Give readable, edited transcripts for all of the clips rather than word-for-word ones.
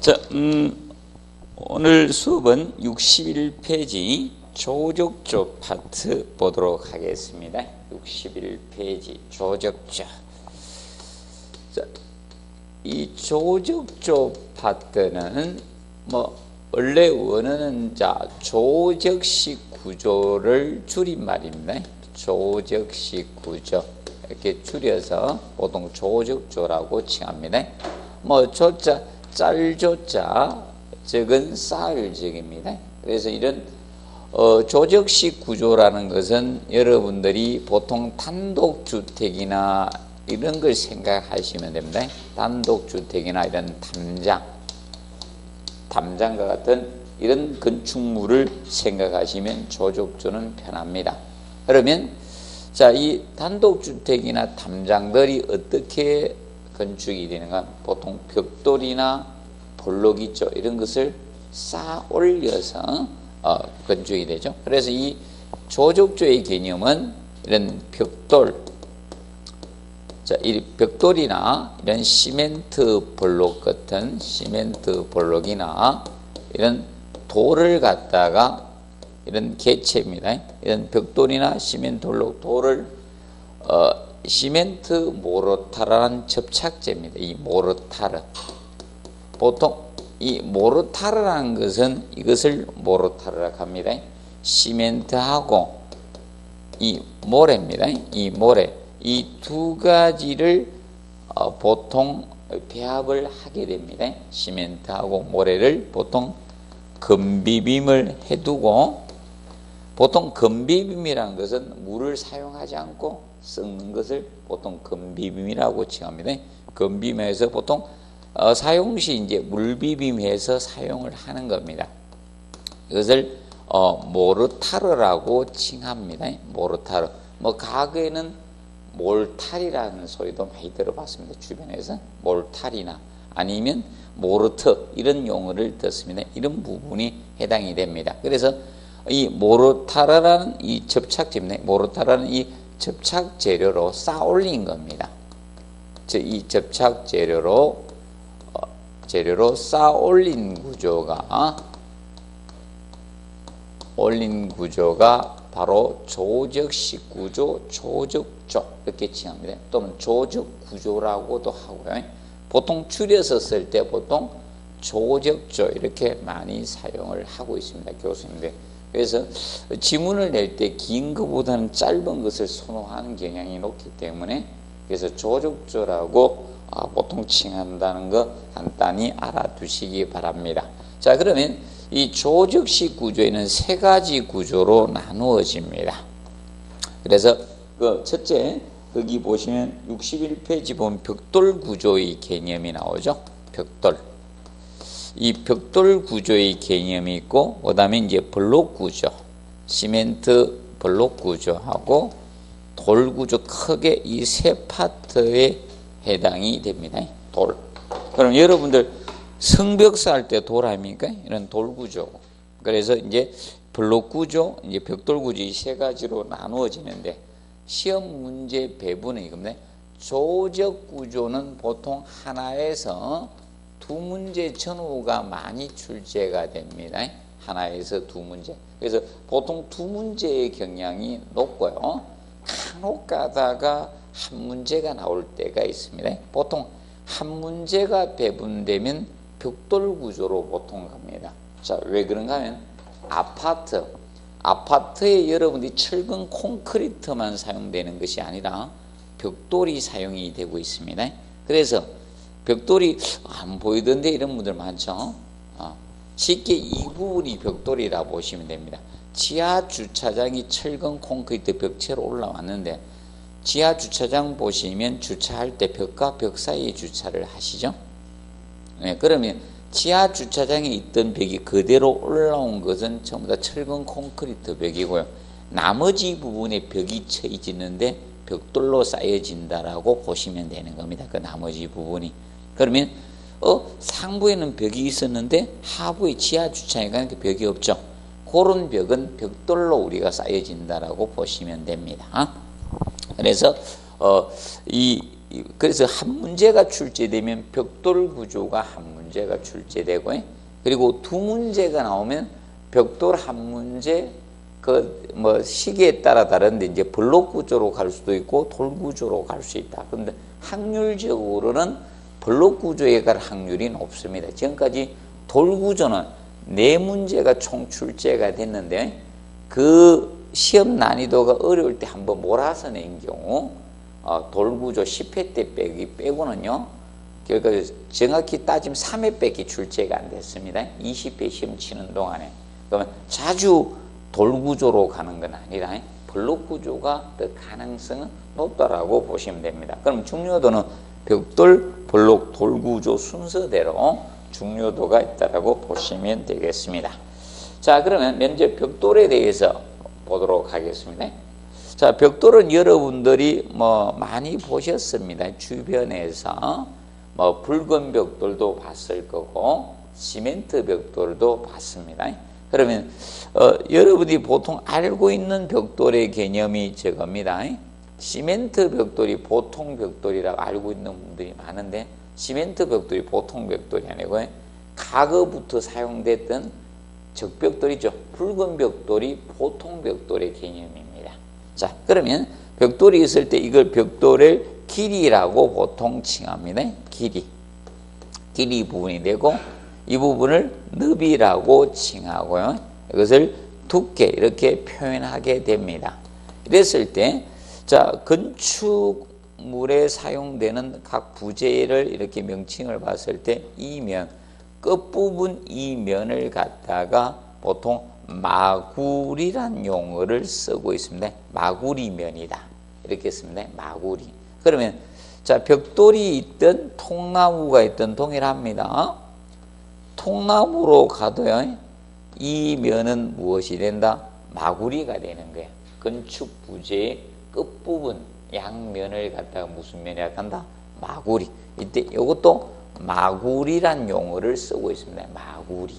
자, 오늘 수업은 61페이지 조적조 파트 보도록 하겠습니다. 61페이지 조적조. 자, 이 조적조 파트는 원래 원어는 조적식 구조를 줄임말입니다. 조적식 구조 이렇게 줄여서 보통 조적조라고 칭합니다. 조자 짤조자 적은 쌀적입니다. 그래서 이런 조적식 구조라는 것은 여러분들이 보통 단독주택이나 이런 걸 생각하시면 됩니다. 단독주택이나 이런 담장과 같은 이런 건축물을 생각하시면 조적조는 편합니다. 그러면 이 단독주택이나 담장들이 어떻게 건축이 되는가? 보통 벽돌이나 볼록 있죠. 이런 것을 쌓아 올려서 건축이 되죠. 그래서 이 조적조의 개념은 이런 이 벽돌이나 이런 시멘트 볼록 같은 시멘트 볼록이나 이런 돌을 갖다가 이런 개체입니다. 이런 벽돌이나 시멘트 볼록 돌을 시멘트 모르타르라는 접착제입니다. 이 모르타르. 보통 이 모르타르라는 것은 이것을 모르타르라고 합니다. 시멘트하고 이 모래입니다. 이 모래. 이 두 가지를 보통 배합을 하게 됩니다. 시멘트하고 모래를 보통 건비빔을 해두고, 보통 건비빔이라는 것은 물을 사용하지 않고 썩는 것을 보통 건비빔이라고 칭합니다. 건비빔에서 보통 사용시 이제 물비빔해서 사용을 하는 겁니다. 이것을 모르타르라고 칭합니다. 모르타르. 과거에는 몰탈이라는 소리도 많이 들어봤습니다. 주변에서 몰탈이나 아니면 모르트 이런 용어를 듣습니다. 이런 부분이 해당이 됩니다. 그래서 이 모르타르라는 이 접착제입니다. 모르타르라는 이 접착 재료로 쌓아 올린 겁니다. 이 접착 재료로 쌓아 올린 구조가 바로 조적식 구조, 조적조 이렇게 칭합니다. 또는 조적 구조라고도 하고요. 보통 줄여서 쓸 때 보통 조적조 이렇게 많이 사용을 하고 있습니다. 교수님들. 그래서 지문을 낼 때 긴 것보다는 짧은 것을 선호하는 경향이 높기 때문에 그래서 조적조라고 보통 칭한다는 거 간단히 알아두시기 바랍니다. 자, 그러면 이 조적식 구조에는 세 가지 구조로 나누어집니다. 그래서 첫째, 거기 보시면 61페이지 보면 벽돌 구조의 개념이 나오죠. 벽돌. 이 벽돌 구조의 개념이 있고, 그 다음에 이제 블록 구조, 시멘트 블록 구조하고 돌 구조, 크게 이 세 파트에 해당이 됩니다. 돌. 그럼 여러분들 성벽 쌓을 때 돌 아닙니까? 이런 돌 구조. 그래서 이제 블록 구조, 이제 벽돌 구조 이 세 가지로 나누어지는데 시험 문제 배분은 이겁니다. 조적 구조는 보통 하나에서 두 문제 전후가 많이 출제가 됩니다. 하나에서 두 문제. 그래서 보통 두 문제의 경향이 높고요. 간혹 가다가 한 문제가 나올 때가 있습니다. 보통 한 문제가 배분되면 벽돌 구조로 보통 갑니다. 자, 왜 그런가 하면 아파트에 여러분들이 철근 콘크리트만 사용되는 것이 아니라 벽돌이 사용이 되고 있습니다. 그래서 벽돌이 안 보이던데 이런 분들 많죠. 쉽게 이 부분이 벽돌이라 보시면 됩니다. 지하 주차장이 철근 콘크리트 벽체로 올라왔는데 지하 주차장 보시면 주차할 때 벽과 벽 사이에 주차를 하시죠. 네, 그러면 지하 주차장에 있던 벽이 그대로 올라온 것은 전부 다 철근 콘크리트 벽이고요. 나머지 부분에 벽이 처해지는데 벽돌로 쌓여진다라고 보시면 되는 겁니다. 그 나머지 부분이. 그러면 상부에는 벽이 있었는데 하부에 지하 주차장에 가는 벽이 없죠. 그런 벽은 벽돌로 우리가 쌓여진다라고 보시면 됩니다. 그래서 이 그래서 한 문제가 출제되면 벽돌 구조가 한 문제가 출제되고, 그리고 두 문제가 나오면 벽돌 한 문제, 그 뭐 시기에 따라 다른데 이제 블록 구조로 갈 수도 있고 돌 구조로 갈 수 있다. 그런데 확률적으로는 블록 구조에 갈 확률이 높습니다. 지금까지 돌 구조는 4문제가 총 출제가 됐는데 그 시험 난이도가 어려울 때 한번 몰아서 낸 경우 돌 구조 10회 때 빼고는요, 그러니까 정확히 따지면 3회밖에 출제가 안 됐습니다. 20회 시험 치는 동안에. 그러면 자주 돌 구조로 가는 건 아니라 블록 구조가 더 가능성은 높다라고 보시면 됩니다. 그럼 중요도는 벽돌, 블록, 돌 구조 순서대로 중요도가 있다라고 보시면 되겠습니다. 자, 그러면 면접 벽돌에 대해서 보도록 하겠습니다. 자, 벽돌은 여러분들이 뭐 많이 보셨습니다. 주변에서 뭐 붉은 벽돌도 봤을 거고 시멘트 벽돌도 봤습니다. 그러면 여러분이 보통 알고 있는 벽돌의 개념이 저겁니다. 시멘트 벽돌이 보통 벽돌이라고 알고 있는 분들이 많은데 시멘트 벽돌이 보통 벽돌이 아니고 과거부터 사용됐던 적벽돌이죠. 붉은 벽돌이 보통 벽돌의 개념입니다. 자, 그러면 벽돌이 있을 때 이걸 벽돌을 길이라고 보통 칭합니다. 길이 부분이 되고 이 부분을 너비라고 칭하고요. 이것을 두께 이렇게 표현하게 됩니다. 이랬을 때, 자, 건축물에 사용되는 각 부재를 이렇게 명칭을 봤을 때 이 면, 끝부분 이 면을 갖다가 보통 마구리란 용어를 쓰고 있습니다. 마구리면이다. 이렇게 씁니다. 마구리. 그러면 자, 벽돌이 있든 통나무가 있든 동일합니다. 통나무로 가도요, 이 면은 무엇이 된다? 마구리가 되는 거예요. 건축 부재의 끝부분 양면을 갖다가 무슨 면이라고 한다? 마구리. 이때 이것도 마구리란 용어를 쓰고 있습니다. 마구리.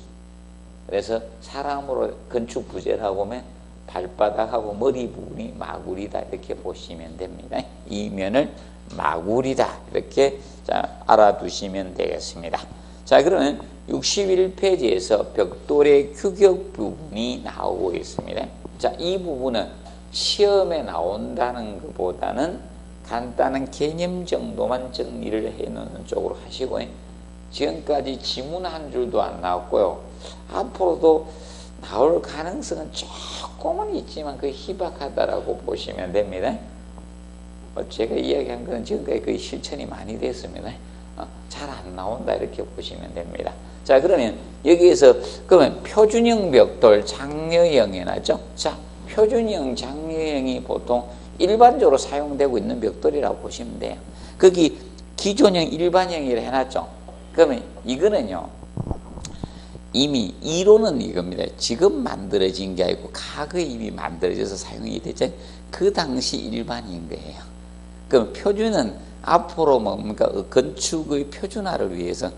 그래서 사람으로 건축 부재라고 하면 발바닥하고 머리 부분이 마구리다 이렇게 보시면 됩니다. 이 면을 마구리다 이렇게 알아두시면 되겠습니다. 자, 그러면 61페이지에서 벽돌의 규격 부분이 나오고 있습니다. 자, 이 부분은 시험에 나온다는 것보다는 간단한 개념 정도만 정리를 해놓는 쪽으로 하시고, 지금까지 지문 한 줄도 안 나왔고요. 앞으로도 나올 가능성은 조금은 있지만 그 희박하다라고 보시면 됩니다. 제가 이야기한 것은 지금까지 거의 실천이 많이 됐습니다. 잘 안 나온다 이렇게 보시면 됩니다. 자, 그러면 여기에서 그러면 표준형 벽돌 장려형이 나죠. 자, 표준형 장려형이 보통 일반적으로 사용되고 있는 벽돌이라고 보시면 돼요. 거기 기존형 일반형이라 해놨죠. 그러면 이거는요, 이미 이론은 이겁니다. 지금 만들어진 게 아니고 과거에 이미 만들어져서 사용이 됐죠. 그 당시 일반인 거예요. 그럼 표준은 앞으로 뭡니까? 건축의 표준화를 위해서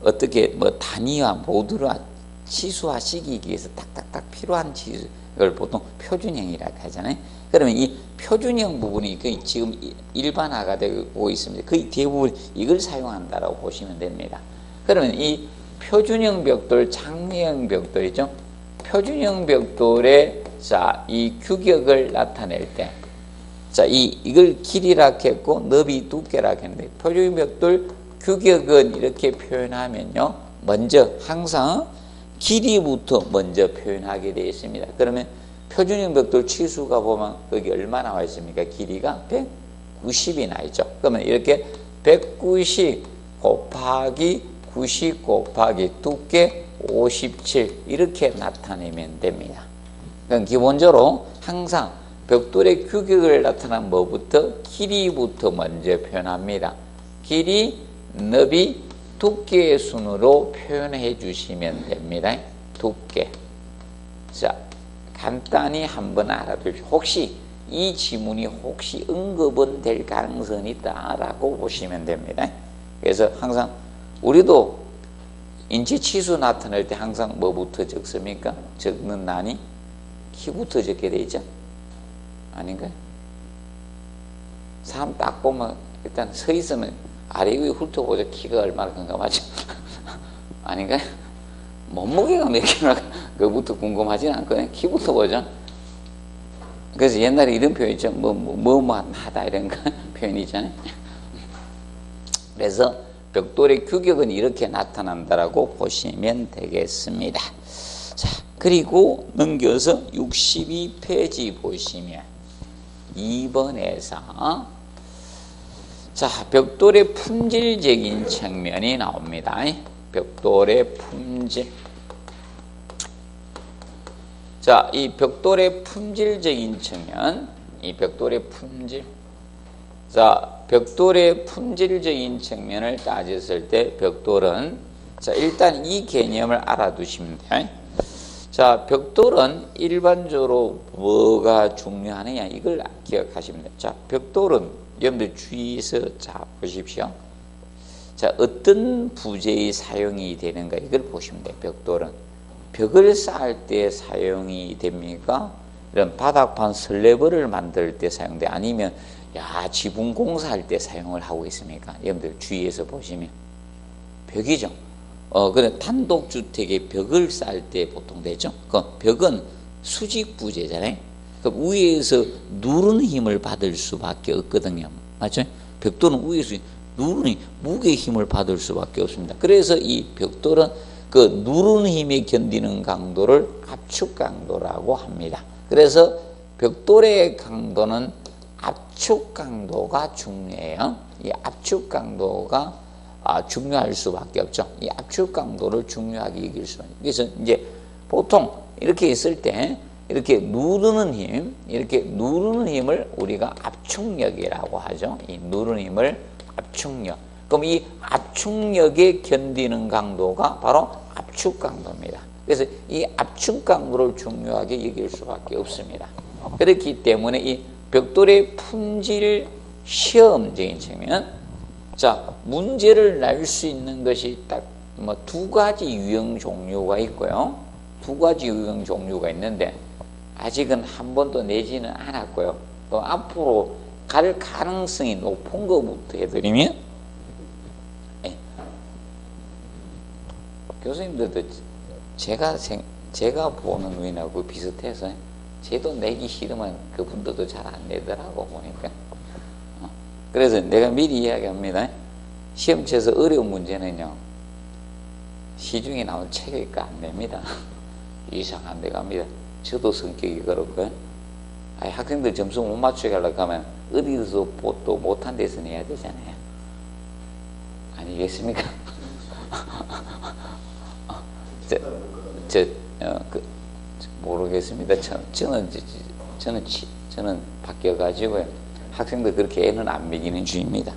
어떻게 뭐 단위화, 모듈화, 치수화시키기 위해서 딱딱딱 필요한 치수를 보통 표준형이라고 하잖아요. 그러면 이 표준형 부분이 거의 지금 일반화가 되고 있습니다. 거의 대부분 이걸 사용한다라고 보시면 됩니다. 그러면 이 표준형 벽돌, 장려형 벽돌이죠. 표준형 벽돌의 자, 이 규격을 나타낼 때, 자, 이걸 길이라 했고 너비 두께라 했는데 표준형 벽돌 규격은 이렇게 표현하면요, 먼저 항상 길이부터 먼저 표현하게 되어 있습니다. 그러면 표준형 벽돌 치수가 보면 여기 얼마 나와 있습니까? 길이가 190이 나 있죠. 그러면 이렇게 190 곱하기 90 곱하기 두께 57 이렇게 나타내면 됩니다. 그럼 기본적으로 항상 벽돌의 규격을 나타낸 뭐부터? 길이부터 먼저 표현합니다. 길이, 너비, 두께의 순으로 표현해 주시면 됩니다. 두께. 자, 간단히 한번 알아두십시오. 혹시 이 지문이 혹시 언급은 될 가능성이 있다라고 보시면 됩니다. 그래서 항상 우리도 인체 치수 나타낼 때 항상 뭐부터 적습니까? 적는 난이 키부터 적게 되죠? 아닌가요? 사람 딱 보면 일단 서 있으면 아래 위에 훑어보자. 키가 얼마나 큰가 맞죠? 아닌가요? 몸무게가 몇 킬로나 그것부터 궁금하진 않거든요. 키부터 보죠. 그래서 옛날에 이런 표현 있죠. 뭐만 하다 이런 거 표현이 있잖아요. 그래서 벽돌의 규격은 이렇게 나타난다라고 보시면 되겠습니다. 자, 그리고 넘겨서 62페이지 보시면 2번에서 자, 벽돌의 품질적인 측면이 나옵니다. 벽돌의 품질. 자, 이 벽돌의 품질적인 측면, 이 벽돌의 품질. 자, 벽돌의 품질적인 측면을 따졌을 때 벽돌은, 자, 일단 이 개념을 알아두시면 돼요. 자, 벽돌은 일반적으로 뭐가 중요하느냐 이걸 기억하시면 돼요. 자, 벽돌은 여러분들 주의해서 자 보십시오. 자, 어떤 부재의 사용이 되는가 이걸 보시면 돼요. 벽돌은 벽을 쌓을 때 사용이 됩니까? 이런 바닥판 슬래브를 만들 때 사용돼? 아니면 지붕 공사할 때 사용을 하고 있습니까? 여러분들 주의해서 보시면 벽이죠. 그래 단독주택의 벽을 쌓을 때 보통 되죠. 그 벽은 수직 부재잖아요. 그 위에서 누르는 힘을 받을 수밖에 없거든요. 맞죠? 벽돌은 위에서 누르는 무게 힘을 받을 수밖에 없습니다. 그래서 이 벽돌은 그 누르는 힘에 견디는 강도를 압축 강도라고 합니다. 그래서 벽돌의 강도는 압축 강도가 중요해요. 이 압축 강도가 중요할 수밖에 없죠. 이 압축 강도를 중요하게 여길 수 있어요. 그래서 이제 보통 이렇게 있을 때 이렇게 누르는 힘, 이렇게 누르는 힘을 우리가 압축력이라고 하죠. 이 누르는 힘을 압축력. 그럼 이 압축력에 견디는 강도가 바로 압축 강도입니다. 그래서 이 압축 강도를 중요하게 여길 수밖에 없습니다. 그렇기 때문에 이 벽돌의 품질 시험적인 측면, 자, 문제를 낼 수 있는 것이 딱 두 가지 유형 종류가 있고요. 두 가지 유형 종류가 있는데 아직은 한 번도 내지는 않았고요. 또 앞으로 갈 가능성이 높은 것부터 해드리면, 교수님들도 제가 보는 눈이하고 비슷해서 쟤도 내기 싫으면 그분들도 잘 안 내더라고 보니까. 그래서 내가 미리 이야기합니다. 시험치에서 어려운 문제는요, 시중에 나온 책이니까 안 냅니다. 이상한 데 갑니다. 저도 성격이 그렇고요. 학생들 점수 못 맞추게 하려고 하면 어디서 또 못한 데서 내야 되잖아요. 아니겠습니까? 모르겠습니다. 저는 바뀌어가지고요. 학생들 그렇게 애는 안 먹이는 주의입니다.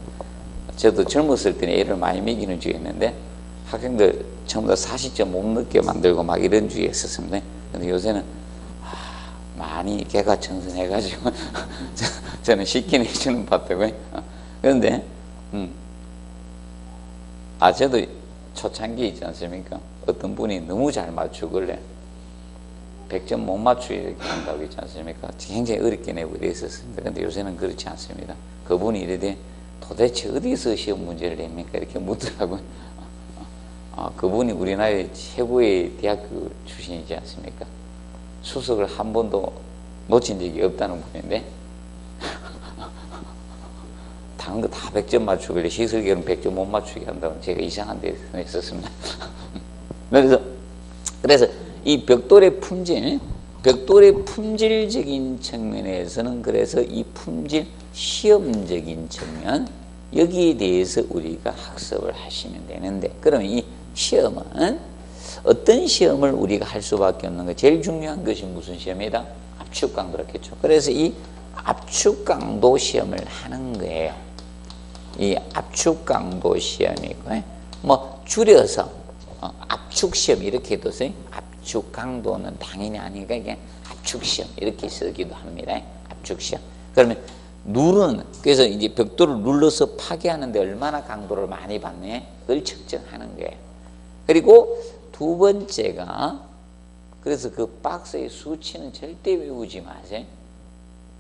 저도 젊었을 때는 애를 많이 먹이는 주의였는데 학생들 전부 다 40점 못 넣게 만들고 막 이런 주의였었습니다. 근데 요새는 많이 개가천선해가지고 저는 시키는 해주는 바쁘고요. 그런데 저도 초창기 있지 않습니까? 어떤 분이 너무 잘 맞추길래 100점 못 맞추게 이렇게 한다고 있지 않습니까? 굉장히 어렵게 내고 이랬었습니다. 근데 요새는 그렇지 않습니다. 그분이 이래대 도대체 어디서 시험 문제를 냅니까? 이렇게 묻더라고요. 그분이 우리나라의 최고의 대학교 출신이지 않습니까? 수석을 한 번도 놓친 적이 없다는 분인데 다른 거 다 100점 맞추길래 시설계는 100점 못 맞추게 한다고 제가 이상한 데서 했었습니다. 그래서 이 벽돌의 품질, 벽돌의 품질적인 측면에서는 그래서 이 품질 시험적인 측면, 여기에 대해서 우리가 학습을 하시면 되는데, 그러면 이 시험은 어떤 시험을 우리가 할 수밖에 없는 거, 제일 중요한 것이 무슨 시험이다? 압축 강도였겠죠. 그래서 이 압축 강도 시험을 하는 거예요. 이 압축 강도 시험이고, 줄여서 압축 시험 이렇게 둬서 압축 강도는 당연히 아니니까 이게 압축 시험 이렇게 쓰기도 합니다. 압축 시험. 그러면 그래서 이제 벽돌을 눌러서 파괴하는데 얼마나 강도를 많이 받느냐 그걸 측정하는 거예요. 그리고 두 번째가, 그래서 그 박스의 수치는 절대 외우지 마세요.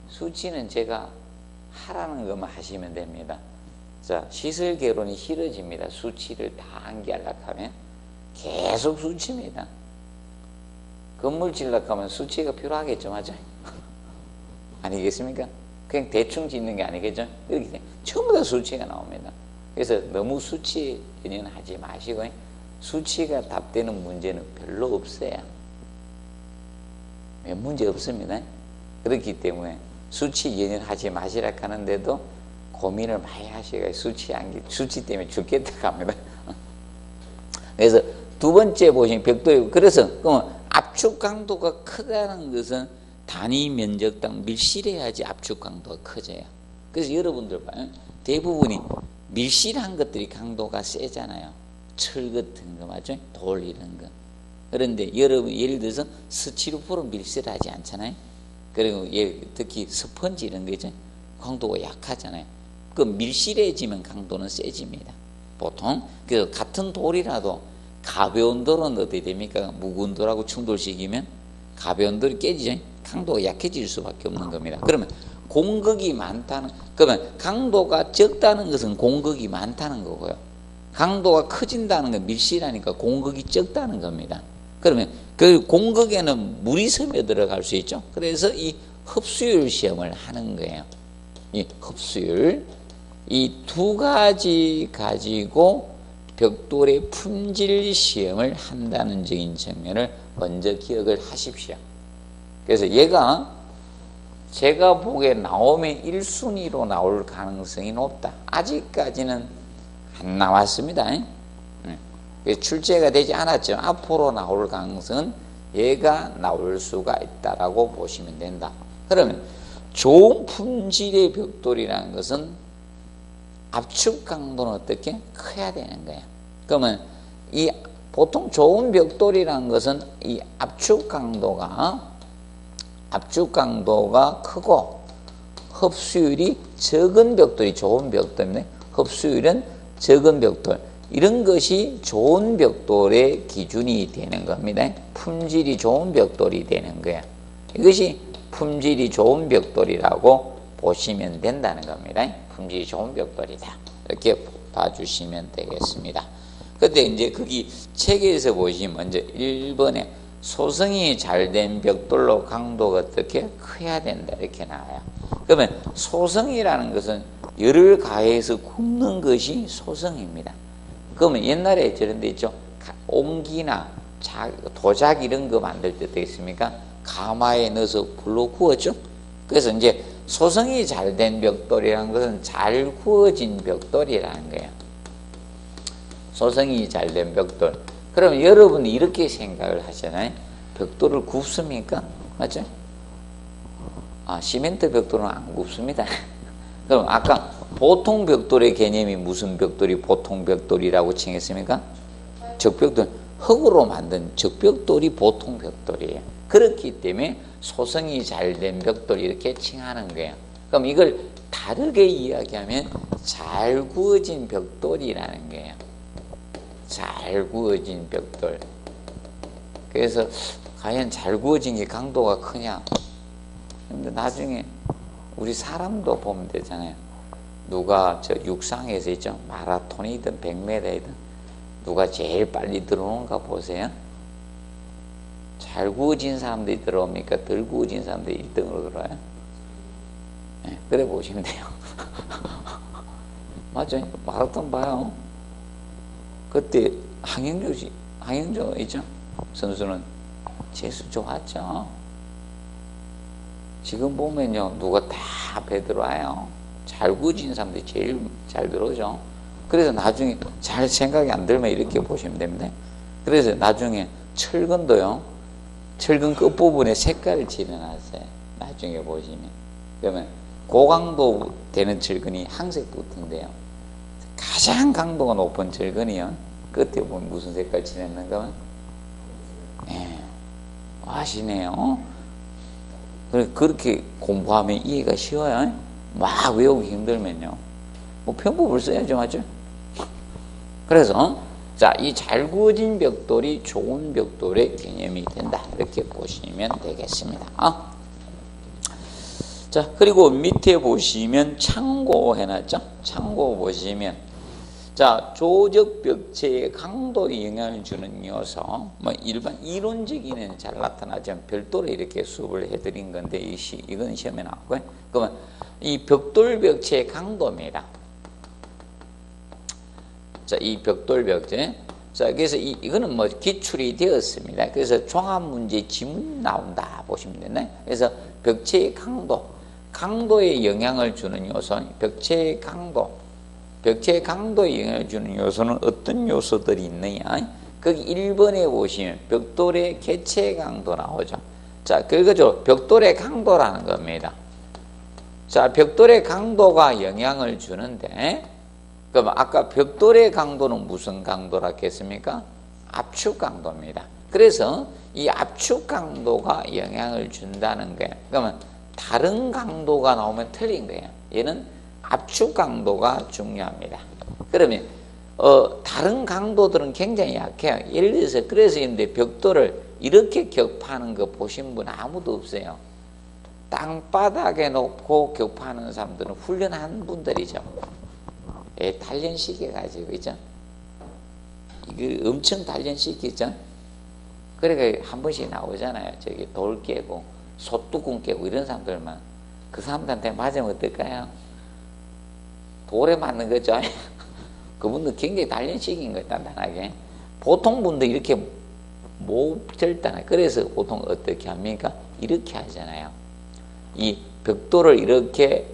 수치는 제가 하라는 것만 하시면 됩니다. 자, 시설 개론이 싫어집니다. 수치를 다 암기하려고 하면 계속 수치입니다. 건물 지으려고 하면 수치가 필요하겠죠, 맞아요? 아니겠습니까? 그냥 대충 짓는 게 아니겠죠? 이렇게 전부 다 수치가 나옵니다. 그래서 너무 수치에 연연하지 마시고 수치가 답되는 문제는 별로 없어요. 몇 문제 없습니다. 그렇기 때문에 수치 연연하지 마시라 하는데도 고민을 많이 하시고 수치 때문에 죽겠다고 합니다. 그래서 두 번째 보시면 벽돌이, 그래서 압축 강도가 크다는 것은 단위 면적당 밀실해야지 압축 강도가 커져요. 그래서 여러분들 봐요. 대부분이 밀실한 것들이 강도가 세잖아요. 철 같은 거 맞죠? 돌 이런 거. 그런데 여러분 예를 들어서 스티로폼은 밀실하지 않잖아요. 그리고 특히 스펀지 이런 거 있죠? 강도가 약하잖아요. 그 밀실해지면 강도는 세집니다. 보통. 그래서 같은 돌이라도 가벼운 돌은 어떻게 됩니까? 무거운 돌하고 충돌시키면 가벼운 돌이 깨지죠. 강도가 약해질 수밖에 없는 겁니다. 그러면 공극이 많다는, 그러면 강도가 적다는 것은 공극이 많다는 거고요. 강도가 커진다는 건 밀실하니까 공극이 적다는 겁니다. 그러면 그 공극에는 물이 스며들어갈 수 있죠. 그래서 이 흡수율 시험을 하는 거예요. 이 흡수율, 이 두 가지 가지고 벽돌의 품질 시험을 한다는 적인 측면을 먼저 기억을 하십시오. 그래서 얘가 제가 보기에 나오면 1순위로 나올 가능성이 높다. 아직까지는 안 나왔습니다. 출제가 되지 않았죠. 앞으로 나올 가능성은 얘가 나올 수가 있다라고 보시면 된다. 그러면 좋은 품질의 벽돌이라는 것은 압축 강도는 어떻게 커야 되는 거예요. 그러면 이 보통 좋은 벽돌이라는 것은 이 압축 강도가 크고 흡수율이 적은 벽돌이 좋은 벽돌인데 흡수율은 적은 벽돌, 이런 것이 좋은 벽돌의 기준이 되는 겁니다. 품질이 좋은 벽돌이 되는 거예요. 이것이 품질이 좋은 벽돌이라고 보시면 된다는 겁니다. 품질이 좋은 벽돌이다. 이렇게 봐주시면 되겠습니다. 근데 이제 거기 책에서 보시면 먼저 1번에 소성이 잘된 벽돌로 강도가 어떻게 커야 된다 이렇게 나와요. 그러면 소성이라는 것은 열을 가해서 굽는 것이 소성입니다. 그러면 옛날에 저런 데 있죠. 옹기나 도자기 이런 거 만들 때 어떻게 했습니까? 가마에 넣어서 불로 구웠죠. 그래서 이제 소성이 잘된 벽돌이라는 것은 잘 구워진 벽돌이라는 거예요. 소성이 잘된 벽돌. 그러면 여러분이 이렇게 생각을 하잖아요. 벽돌을 굽습니까? 맞죠? 시멘트 벽돌은 안 굽습니다. 그럼 아까 보통 벽돌의 개념이 무슨 벽돌이 보통 벽돌이라고 칭했습니까? 적벽돌. 흙으로 만든 적벽돌이 보통 벽돌이에요. 그렇기 때문에 소성이 잘된 벽돌 이렇게 칭하는 거예요. 그럼 이걸 다르게 이야기하면 잘 구워진 벽돌이라는 거예요. 잘 구워진 벽돌. 그래서 과연 잘 구워진 게 강도가 크냐? 근데 나중에 우리 사람도 보면 되잖아요. 누가 저 육상에서 있죠. 마라톤이든 100m이든 누가 제일 빨리 들어오는가 보세요. 잘 구워진 사람들이 들어옵니까? 덜 구워진 사람들이 1등으로 들어와요? 네, 그래 보시면 돼요. 맞아요. 마라톤 봐요. 그때 항영조 있죠? 선수는 재수 좋았죠. 지금 보면요, 누가 다 배 들어와요. 잘 구워진 사람들이 제일 잘 들어오죠. 그래서 나중에 잘 생각이 안 들면 이렇게 보시면 됩니다. 그래서 나중에 철근도요, 철근 끝부분에 색깔을 칠해놨어요. 나중에 보시면. 그러면 고강도 되는 철근이 항색 붙은데요. 가장 강도가 높은 철근이요. 끝에 보면 무슨 색깔 칠했는가? 예, 아시네요. 그렇게 공부하면 이해가 쉬워요. 막 외우기 힘들면요. 뭐 편법을 써야죠, 맞죠? 그래서 자, 이 잘 구워진 벽돌이 좋은 벽돌의 개념이 된다. 이렇게 보시면 되겠습니다. 자, 그리고 밑에 보시면 창고 해놨죠. 창고 보시면 자, 조적 벽체의 강도에 영향을 주는 요소, 뭐 일반 이론적인은 잘 나타나지만 별도로 이렇게 수업을 해드린 건데 이건 시험에 나왔고요. 그러면 이 벽돌 벽체의 강도입니다. 자, 이 벽돌 벽체. 자, 그래서 이거는 뭐 기출이 되었습니다. 그래서 종합 문제 지문 나온다 보시면 되네. 그래서 벽체의 강도, 강도에 영향을 주는 요소, 벽체의 강도. 벽체의 강도에 영향을 주는 요소는 어떤 요소들이 있느냐? 거기 1번에 보시면 벽돌의 개체 강도 나오죠. 자, 그거죠. 벽돌의 강도라는 겁니다. 자, 벽돌의 강도가 영향을 주는데, 그럼 아까 벽돌의 강도는 무슨 강도라 했습니까? 압축 강도입니다. 그래서 이 압축 강도가 영향을 준다는 거예요. 그러면 다른 강도가 나오면 틀린 거예요. 얘는 압축 강도가 중요합니다. 그러면 다른 강도들은 굉장히 약해요. 예를 들어서 그래서 있는데 벽돌을 이렇게 격파하는 거 보신 분 아무도 없어요. 땅바닥에 놓고 격파하는 사람들은 훈련한 분들이죠. 단련시켜 가지고 있죠. 이거 엄청 단련시키죠. 그러니까 한 번씩 나오잖아요. 저기 돌 깨고 솥뚜껑 깨고 이런 사람들만 그 사람들한테 맞으면 어떨까요? 돌에 맞는 거죠. 그분들 굉장히 단련시킨 거예요. 단단하게. 보통 분들 이렇게 못 절단해요. 그래서 보통 어떻게 합니까? 이렇게 하잖아요. 이 벽돌을 이렇게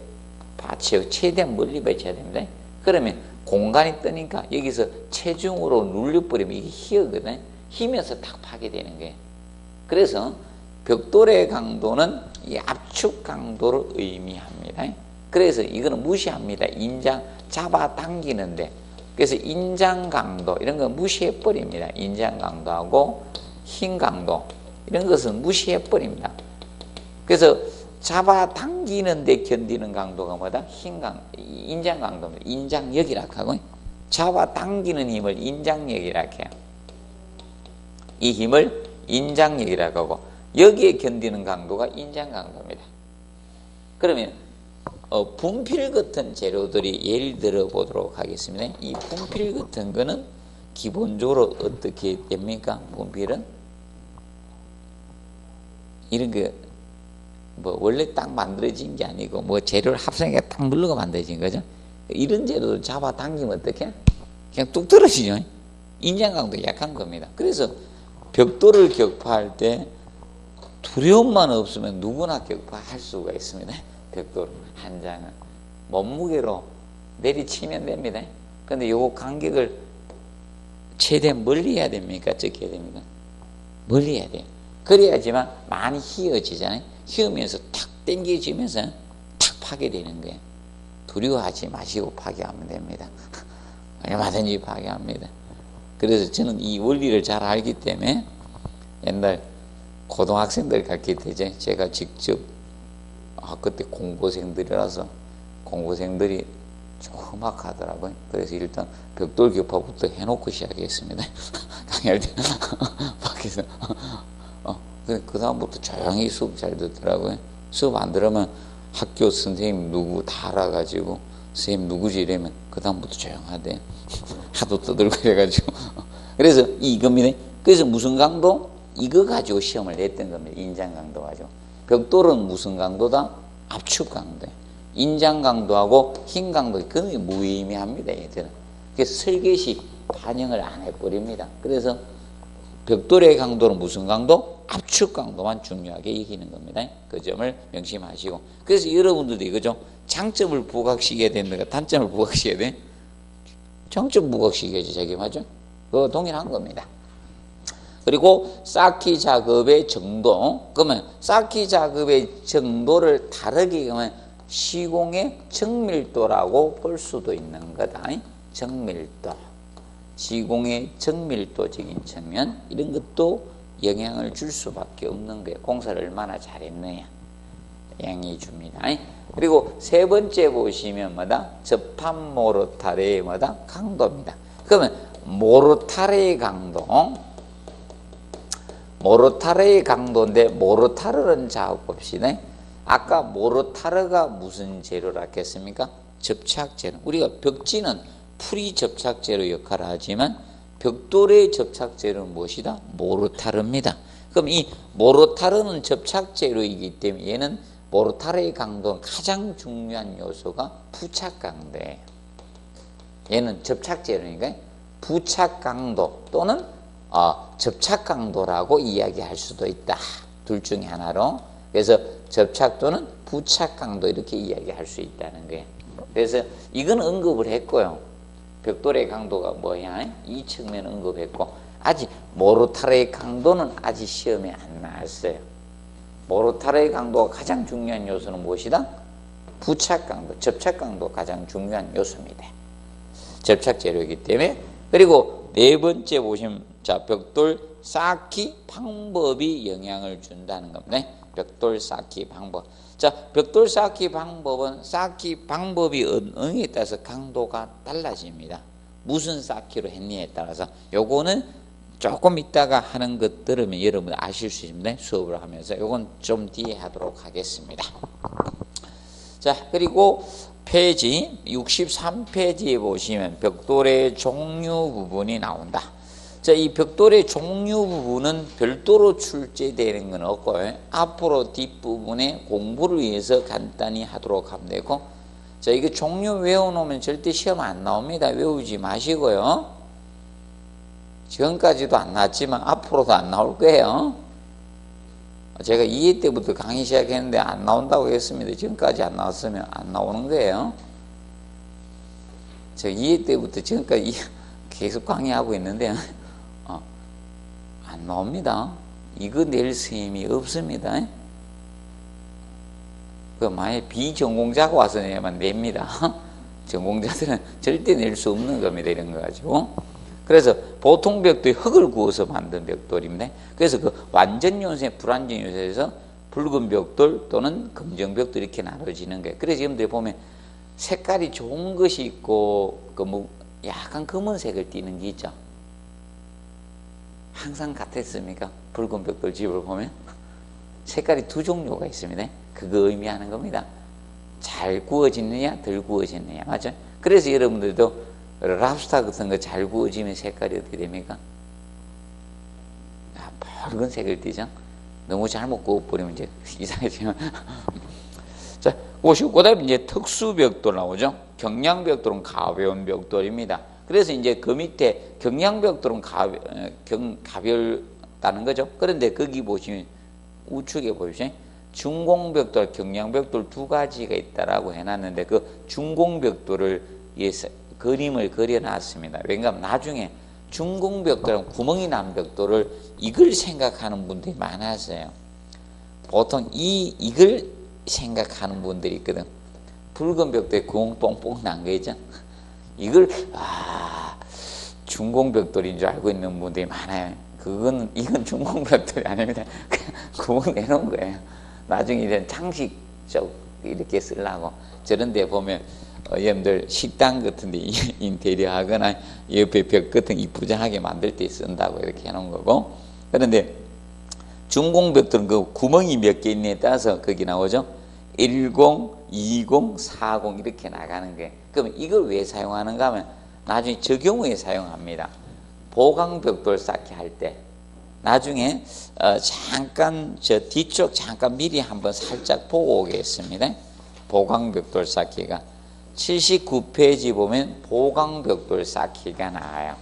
받쳐 최대한 멀리 받쳐야 됩니다. 그러면 공간이 뜨니까 여기서 체중으로 눌려버리면 이게 휘어거든요. 휘면서 탁 파괴되는 거예요. 그래서 벽돌의 강도는 이 압축 강도를 의미합니다. 그래서 이거는 무시합니다. 인장 잡아당기는데. 그래서 인장 강도 이런 거 무시해버립니다. 인장 강도하고 힘 강도 이런 것은 무시해버립니다. 그래서 잡아당기는데 견디는 강도가 뭐다? 인장 강도입니다. 인장력이라고 하고 잡아당기는 힘을 인장력이라고 해요. 이 힘을 인장력이라고 하고 여기에 견디는 강도가 인장 강도입니다. 그러면 분필 같은 재료들이 예를 들어 보도록 하겠습니다. 이 분필 같은 거는 기본적으로 어떻게 됩니까? 분필은 이런 거 뭐 원래 딱 만들어진 게 아니고 뭐 재료를 합성해서 딱 누르고 만들어진 거죠. 이런 재료를 잡아당기면 어떻게? 그냥 뚝 떨어지죠. 인장강도 약한 겁니다. 그래서 벽돌을 격파할 때 두려움만 없으면 누구나 격파할 수가 있습니다. 벽돌 한 장은 몸무게로 내리치면 됩니다. 근데 요 간격을 최대한 멀리 해야 됩니까? 적게 해야 됩니까? 멀리 해야 돼요. 그래야지만 많이 휘어지잖아요. 휘으면서 탁 당겨지면서 탁 파괴되는 거예요. 두려워하지 마시고 파괴하면 됩니다. 얼마든지 파괴합니다. 그래서 저는 이 원리를 잘 알기 때문에 옛날 고등학생들 가르칠 때 제가 직접 그때 공고생들이라서 공고생들이 좀 험악하더라고요. 그래서 일단 벽돌 격파부터 해놓고 시작했습니다. 강의할 때 밖에서 그 다음부터 조용히 수업 잘 듣더라고요. 수업 안 들으면 학교 선생님 누구 다 알아가지고 선생님 누구지 이러면 그 다음부터 조용하대. 하도 떠들고 그래가지고 그래서 이겁니다. 그래서 무슨 강도? 이거 가지고 시험을 냈던 겁니다. 인장 강도 가지고. 벽돌은 무슨 강도다? 압축 강도. 인장 강도하고 힘 강도, 그건 무의미합니다. 얘들은. 그래서 설계시 반영을 안 해버립니다. 그래서 벽돌의 강도는 무슨 강도? 압축 강도만 중요하게 이기는 겁니다. 그 점을 명심하시고. 그래서 여러분들도 이거죠. 장점을 부각시켜야 됩니까? 단점을 부각시켜야 돼? 장점 부각시켜야지, 자기 맞죠? 그거 동일한 겁니다. 그리고 쌓기 작업의 정도. 그러면 쌓기 작업의 정도를 다르게 하면 시공의 정밀도라고 볼 수도 있는 거다. 정밀도. 시공의 정밀도적인 측면, 이런 것도 영향을 줄 수밖에 없는 거예요. 공사를 얼마나 잘했느냐 영향이 줍니다. 그리고 세 번째 보시면 뭐다? 접합 모르타르의 뭐다? 강도입니다. 그러면 모르타르의 강도, 모르타르의 강도인데 모르타르는 작업 봅시다. 아까 모르타르가 무슨 재료라 했습니까? 접착재료. 우리가 벽지는 풀이 접착재료 역할을 하지만 벽돌의 접착재료는 무엇이다? 모르타르입니다. 그럼 이 모르타르는 접착재료이기 때문에 얘는 모르타르의 강도는 가장 중요한 요소가 부착 강도예요. 얘는 접착재료니까 부착 강도 또는 접착 강도라고 이야기할 수도 있다. 둘 중에 하나로. 그래서 접착 또는 부착 강도 이렇게 이야기할 수 있다는 거예요. 그래서 이건 언급을 했고요. 벽돌의 강도가 뭐야? 이 측면 언급했고 아직 모르타르의 강도는 아직 시험에 안 나왔어요. 모르타르의 강도가 가장 중요한 요소는 무엇이다? 부착 강도, 접착 강도가 가장 중요한 요소입니다. 접착 재료이기 때문에. 그리고 네 번째 보시면 자, 벽돌 쌓기 방법이 영향을 준다는 겁니다. 벽돌 쌓기 방법. 자, 벽돌 쌓기 방법은 쌓기 방법이 어느에 따라서 강도가 달라집니다. 무슨 쌓기로 했느냐에 따라서 요거는 조금 있다가 하는 것 들으면 여러분 아실 수 있습니다. 수업을 하면서 요건 좀 뒤에 하도록 하겠습니다. 자, 그리고 페이지 63페이지에 보시면 벽돌의 종류 부분이 나온다. 자, 이 벽돌의 종류 부분은 별도로 출제되는 건 없고요. 앞으로 뒷부분에 공부를 위해서 간단히 하도록 하면 되고, 자, 이거 종류 외워놓으면 절대 시험 안 나옵니다. 외우지 마시고요. 지금까지도 안 나왔지만 앞으로도 안 나올 거예요. 제가 2회 때부터 강의 시작했는데 안 나온다고 했습니다. 지금까지 안 나왔으면 안 나오는 거예요. 제가 2회 때부터 지금까지 계속 강의하고 있는데 안 나옵니다. 이거 낼 셈이 없습니다. 그 만약에 비전공자가 와서 내면 냅니다. 전공자들은 절대 낼 수 없는 겁니다. 이런 거 가지고. 그래서 보통 벽돌이 흙을 구워서 만든 벽돌입니다. 그래서 그 완전 요새, 불완전 요새에서 붉은 벽돌 또는 검정 벽돌 이렇게 나눠지는 거예요. 그래서 여러분들이 보면 색깔이 좋은 것이 있고 그 뭐 약간 검은색을 띠는 게 있죠. 항상 같았습니까? 붉은 벽돌 집을 보면 색깔이 두 종류가 있습니다. 그거 의미하는 겁니다. 잘 구워지느냐 덜 구워지느냐. 맞죠? 그래서 여러분들도 랍스타 같은 거 잘 구워지면 색깔이 어떻게 됩니까? 붉은색을 띠죠. 너무 잘못 구워버리면 이제 이상해지면. 자, 보시고 그다음에 이제 특수벽돌 나오죠. 경량벽돌은 가벼운 벽돌입니다. 그래서 이제 그 밑에 경량벽돌은 가볍다는 거죠. 그런데 거기 보시면 우측에 보시면 중공벽돌, 경량벽돌 두 가지가 있다라고 해놨는데 그 중공벽돌을 위해서 그림을 그려놨습니다. 왜냐하면 나중에 중공벽돌은 구멍이 난 벽돌을 이걸 생각하는 분들이 많았어요. 보통 이걸 생각하는 분들이 있거든. 붉은 벽돌에 구멍 뽕뽕 난 거 있죠. 이걸 중공벽돌인 줄 알고 있는 분들이 많아요. 이건 중공벽돌이 아닙니다. 구멍 내놓은 거예요. 나중에 이제 장식적 이렇게 쓰려고. 저런 데 보면 여러분들 식당 같은 데 인테리어 하거나 옆에 벽 같은 거 이쁘장하게 만들 때 쓴다고 이렇게 해놓은 거고. 그런데 중공벽돌은 그 구멍이 몇 개 있느냐에 따라서 거기 나오죠. 10, 20, 40 이렇게 나가는 거예요. 그럼 이걸 왜 사용하는가 하면 나중에 저 경우에 사용합니다. 보강벽돌 쌓기 할 때. 나중에 잠깐 저 뒤쪽 잠깐 미리 한번 살짝 보고 오겠습니다. 보강벽돌 쌓기가 79페이지 보면 보강벽돌 쌓기가 나와요.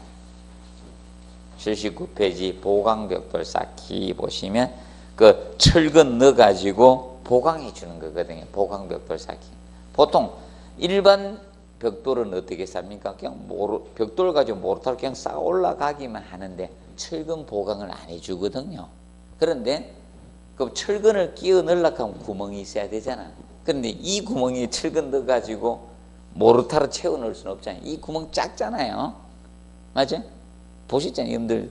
79페이지 보강벽돌 쌓기 보시면 그 철근 넣어 가지고 보강해 주는 거거든요. 보강벽돌 쌓기. 보통 일반 벽돌은 어떻게 쌉니까? 그냥 벽돌 가지고 모르타르 그냥 쌓아 올라가기만 하는데 철근 보강을 안 해주거든요. 그런데 그 철근을 끼워 넣으려고 하면 구멍이 있어야 되잖아. 그런데 이 구멍에 철근 넣어가지고 모르타르 채워 넣을 수는 없잖아요. 이 구멍 작잖아요. 맞죠? 보셨잖아요. 여러분들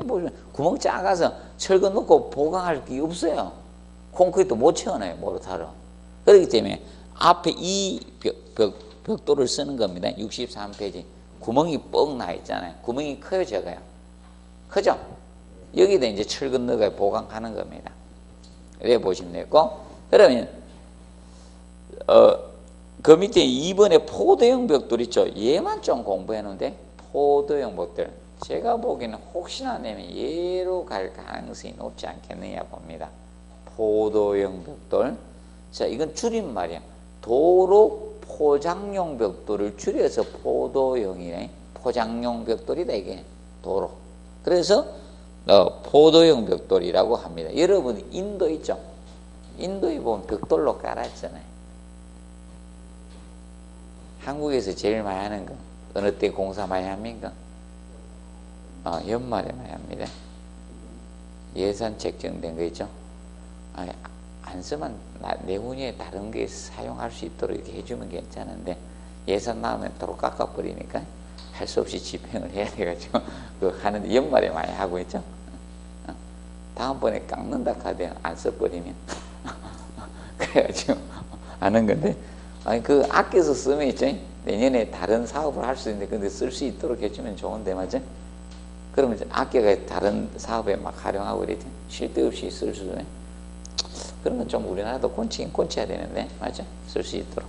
보시면 구멍 작아서 철근 넣고 보강할 게 없어요. 콘크리트 못 채워놔요. 모르타르. 그렇기 때문에 앞에 이 벽돌을 쓰는 겁니다. 63페이지. 구멍이 뻥 나 있잖아요. 구멍이 커요, 적어요? 크죠? 여기다 이제 철근 넣어가 보강하는 겁니다. 이렇게 보시면 되고, 그러면 그 밑에 2번에 포도형 벽돌 있죠. 얘만 좀 공부해놓은데 포도형 벽돌. 제가 보기에는 혹시나 내면 얘로 갈 가능성이 높지 않겠느냐 봅니다. 포도형 벽돌. 자, 이건 줄임말이야. 도로 포장용 벽돌을 줄여서 포도형이네. 포장용 벽돌이다 이게. 도로. 그래서 포도형 벽돌이라고 합니다. 여러분 인도 있죠? 인도에 보면 벽돌로 깔았잖아요. 한국에서 제일 많이 하는 거 어느 때 공사 많이 합니까? 연말에 많이 합니다. 예산 책정된 거 있죠? 안 쓰면 내후년에 다른 게 사용할 수 있도록 이렇게 해주면 괜찮은데 예산 나오면 도로 깎아버리니까 할 수 없이 집행을 해야 돼가지고 그 하는데 연말에 많이 하고 있죠. 다음번에 깎는다 카드 안 써버리면 그래가지고 하는 건데 그 아껴서 쓰면 있죠. 내년에 다른 사업을 할 수 있는데 근데 쓸 수 있도록 해주면 좋은데 맞죠? 그러면 이제 아껴가 다른 사업에 막 활용하고 이랬지. 쉴 데 없이 쓸 수 있는 그런 건 좀 우리나라도 꼰치긴 꼰쳐야 되는데 맞죠? 쓸 수 있도록.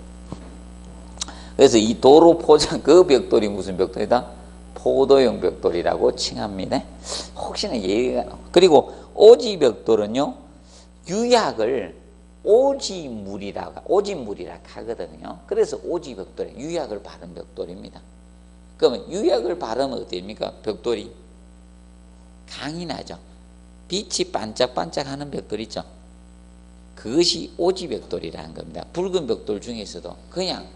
그래서 이 도로 포장 그 벽돌이 무슨 벽돌이다? 포도형 벽돌이라고 칭합니다. 혹시나 얘가 그리고 오지 벽돌은요 유약을 오지물이라 하거든요. 그래서 오지 벽돌에 유약을 바른 벽돌입니다. 그러면 유약을 바르면 어떻습니까? 벽돌이 강이 나죠. 빛이 반짝반짝하는 벽돌 있죠. 그것이 오지 벽돌이라는 겁니다. 붉은 벽돌 중에서도 그냥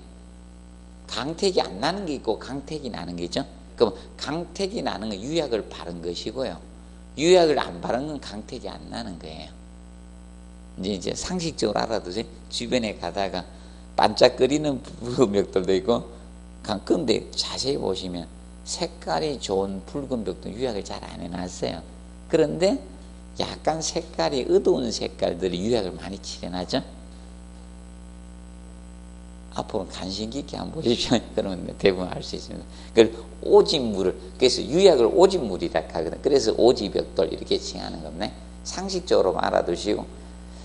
강택이 안 나는 게 있고 강택이 나는 게 있죠. 그럼 강택이 나는 건 유약을 바른 것이고요. 유약을 안 바른 건 강택이 안 나는 거예요. 이제 상식적으로 알아두세요. 주변에 가다가 반짝거리는 붉은 벽돌도 있고 근데 자세히 보시면 색깔이 좋은 붉은 벽돌 유약을 잘 안 해놨어요. 그런데 약간 색깔이 어두운 색깔들이 유약을 많이 칠해놨죠. 앞으로 관심 깊게 한번 보십시오. 그러면 대부분 알 수 있습니다. 그걸 오지물을 그래서 유약을 오지물이라 하거든. 그래서 오지벽돌 이렇게 칭하는 겁니다. 상식적으로 알아두시고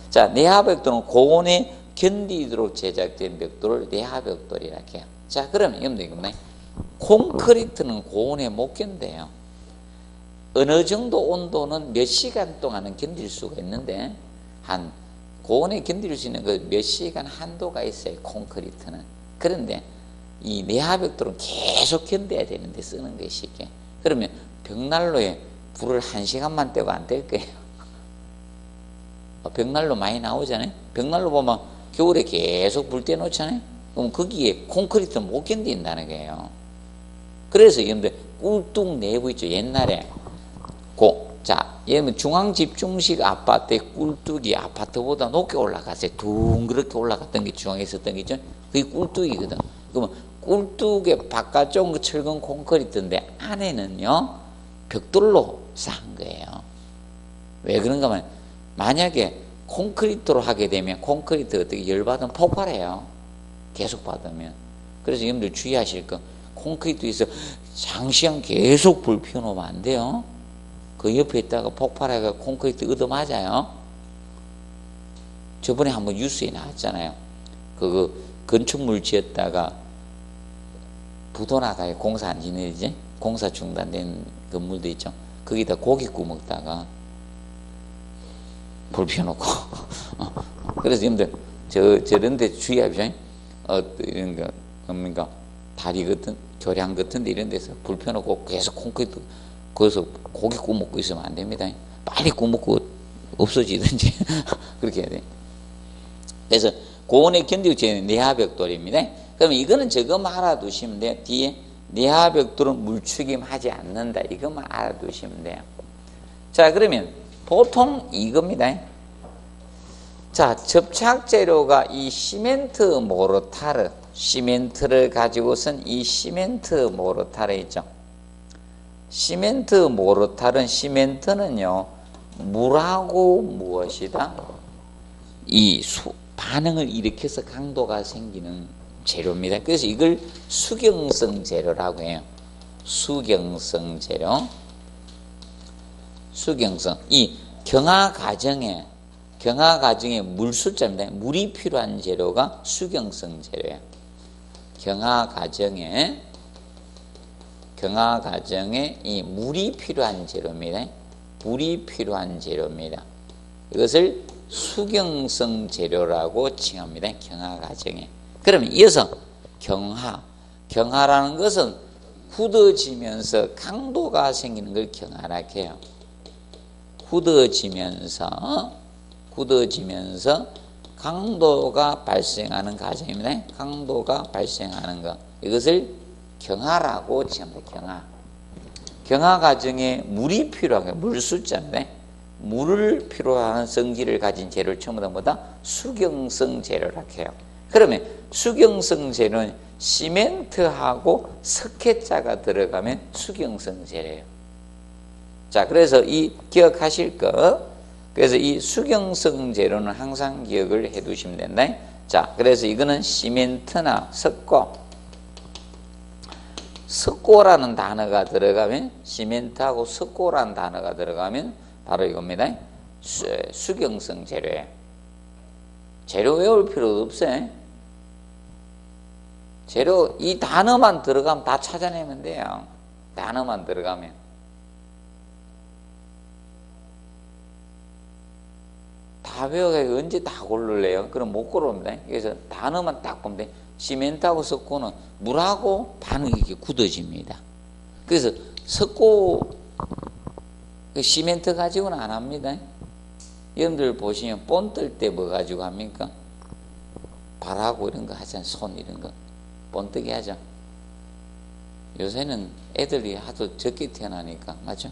자 내화벽돌은 고온에 견디도록 제작된 벽돌을 내화벽돌이라 해요. 자 그러면 여러분들 이겁니다. 콘크리트는 고온에 못 견뎌요. 어느 정도 온도는 몇 시간 동안은 견딜 수가 있는데 한 고온에 견딜 수 있는 그 몇 시간 한도가 있어요. 콘크리트는. 그런데 이 내화벽돌은 계속 견뎌야 되는데 쓰는 것이 이게. 그러면 벽난로에 불을 1시간만 떼고 안 될 거예요. 벽난로 많이 나오잖아요. 벽난로 보면 겨울에 계속 불 떼놓잖아요. 그럼 거기에 콘크리트는 못 견딘다는 거예요. 그래서 여러분들 꿀뚝 내부 있죠. 옛날에 자, 예를 중앙집중식 아파트의 꿀뚝이 아파트보다 높게 올라갔어요. 둥그렇게 올라갔던 게 중앙에 있었던 게 있죠. 그게 꿀뚝이거든. 그러면 꿀뚝의 바깥쪽은 철근 콘크리트인데 안에는요 벽돌로 쌓은 거예요. 왜 그런가 하면 만약에 콘크리트로 하게 되면 콘크리트 어떻게 열받으면 폭발해요. 계속 받으면. 그래서 여러분들 주의하실 거 콘크리트에서 장시간 계속 불 피워놓으면 안 돼요. 그 옆에 있다가 폭발해가 콘크리트 얻어맞아요. 저번에 한번 뉴스에 나왔잖아요. 그 건축물 지었다가 부도나가요. 공사 안 지내지? 공사 중단된 건물도 있죠. 거기다 고기 구워 먹다가 불 피워놓고 그래서 여러분들 저런 데 주의하십시오. 이런 거 뭡니까 다리 같은 교량 같은 데 이런 데서 불 피워놓고 계속 콘크리트 거기서 고기 구워 먹고 있으면 안 됩니다. 빨리 구워 먹고 없어지든지 그렇게 해야 돼. 그래서 고온에 견디고 지는 내화벽돌입니다. 그러면 이거는 저것만 알아두시면 돼요. 뒤에 내화벽돌은 물추김하지 않는다. 이것만 알아두시면 돼요. 자 그러면 보통 이겁니다. 자 접착 재료가 이 시멘트 모르타르 시멘트를 가지고선 이 시멘트 모르타르 있죠. 시멘트 모르타르는 시멘트는요 물하고 무엇이다? 이 반응을 일으켜서 강도가 생기는 재료입니다. 그래서 이걸 수경성 재료라고 해요. 수경성 재료. 수경성. 이 경화 과정에 경화 과정에 물 숫자입니다. 물이 필요한 재료가 수경성 재료예요. 경화 과정에 이 물이 필요한 재료입니다. 물이 필요한 재료입니다. 이것을 수경성 재료라고 칭합니다. 경화 과정에. 그러면 이어서 경화라는 것은 굳어지면서 강도가 생기는 걸 경화라고 해요. 굳어지면서 강도가 발생하는 과정입니다. 강도가 발생하는 것. 이것을 경화라고 칭합니다. 경화 과정에 물이 필요한 물 숫자인데 물을 필요한 성질을 가진 재료를 전부 다 뭐다? 수경성 재료라고 해요. 그러면 수경성 재료는 시멘트하고 석회자가 들어가면 수경성 재료예요. 자, 그래서 이 기억하실 거. 그래서 이 수경성 재료는 항상 기억을 해 두시면 된다. 자, 그래서 이거는 시멘트나 석고라는 단어가 들어가면, 시멘트하고 석고라는 단어가 들어가면 바로 이겁니다. 수경성 재료예요. 재료 외울 필요도 없어요. 재료 이 단어만 들어가면 다 찾아내면 돼요. 단어만 들어가면. 다 배워가지고 언제 다 고를래요? 그럼 못 고릅니다. 그래서 단어만 딱 보면 돼. 시멘트하고 석고는 물하고 반응이 이렇게 굳어집니다. 그래서 석고 시멘트 가지고는 안 합니다. 여러분들 보시면 본 뜰 때 뭐 가지고 합니까? 발하고 이런 거 하잖아요. 손 이런 거 본뜨기 하죠. 요새는 애들이 하도 적게 태어나니까 맞죠?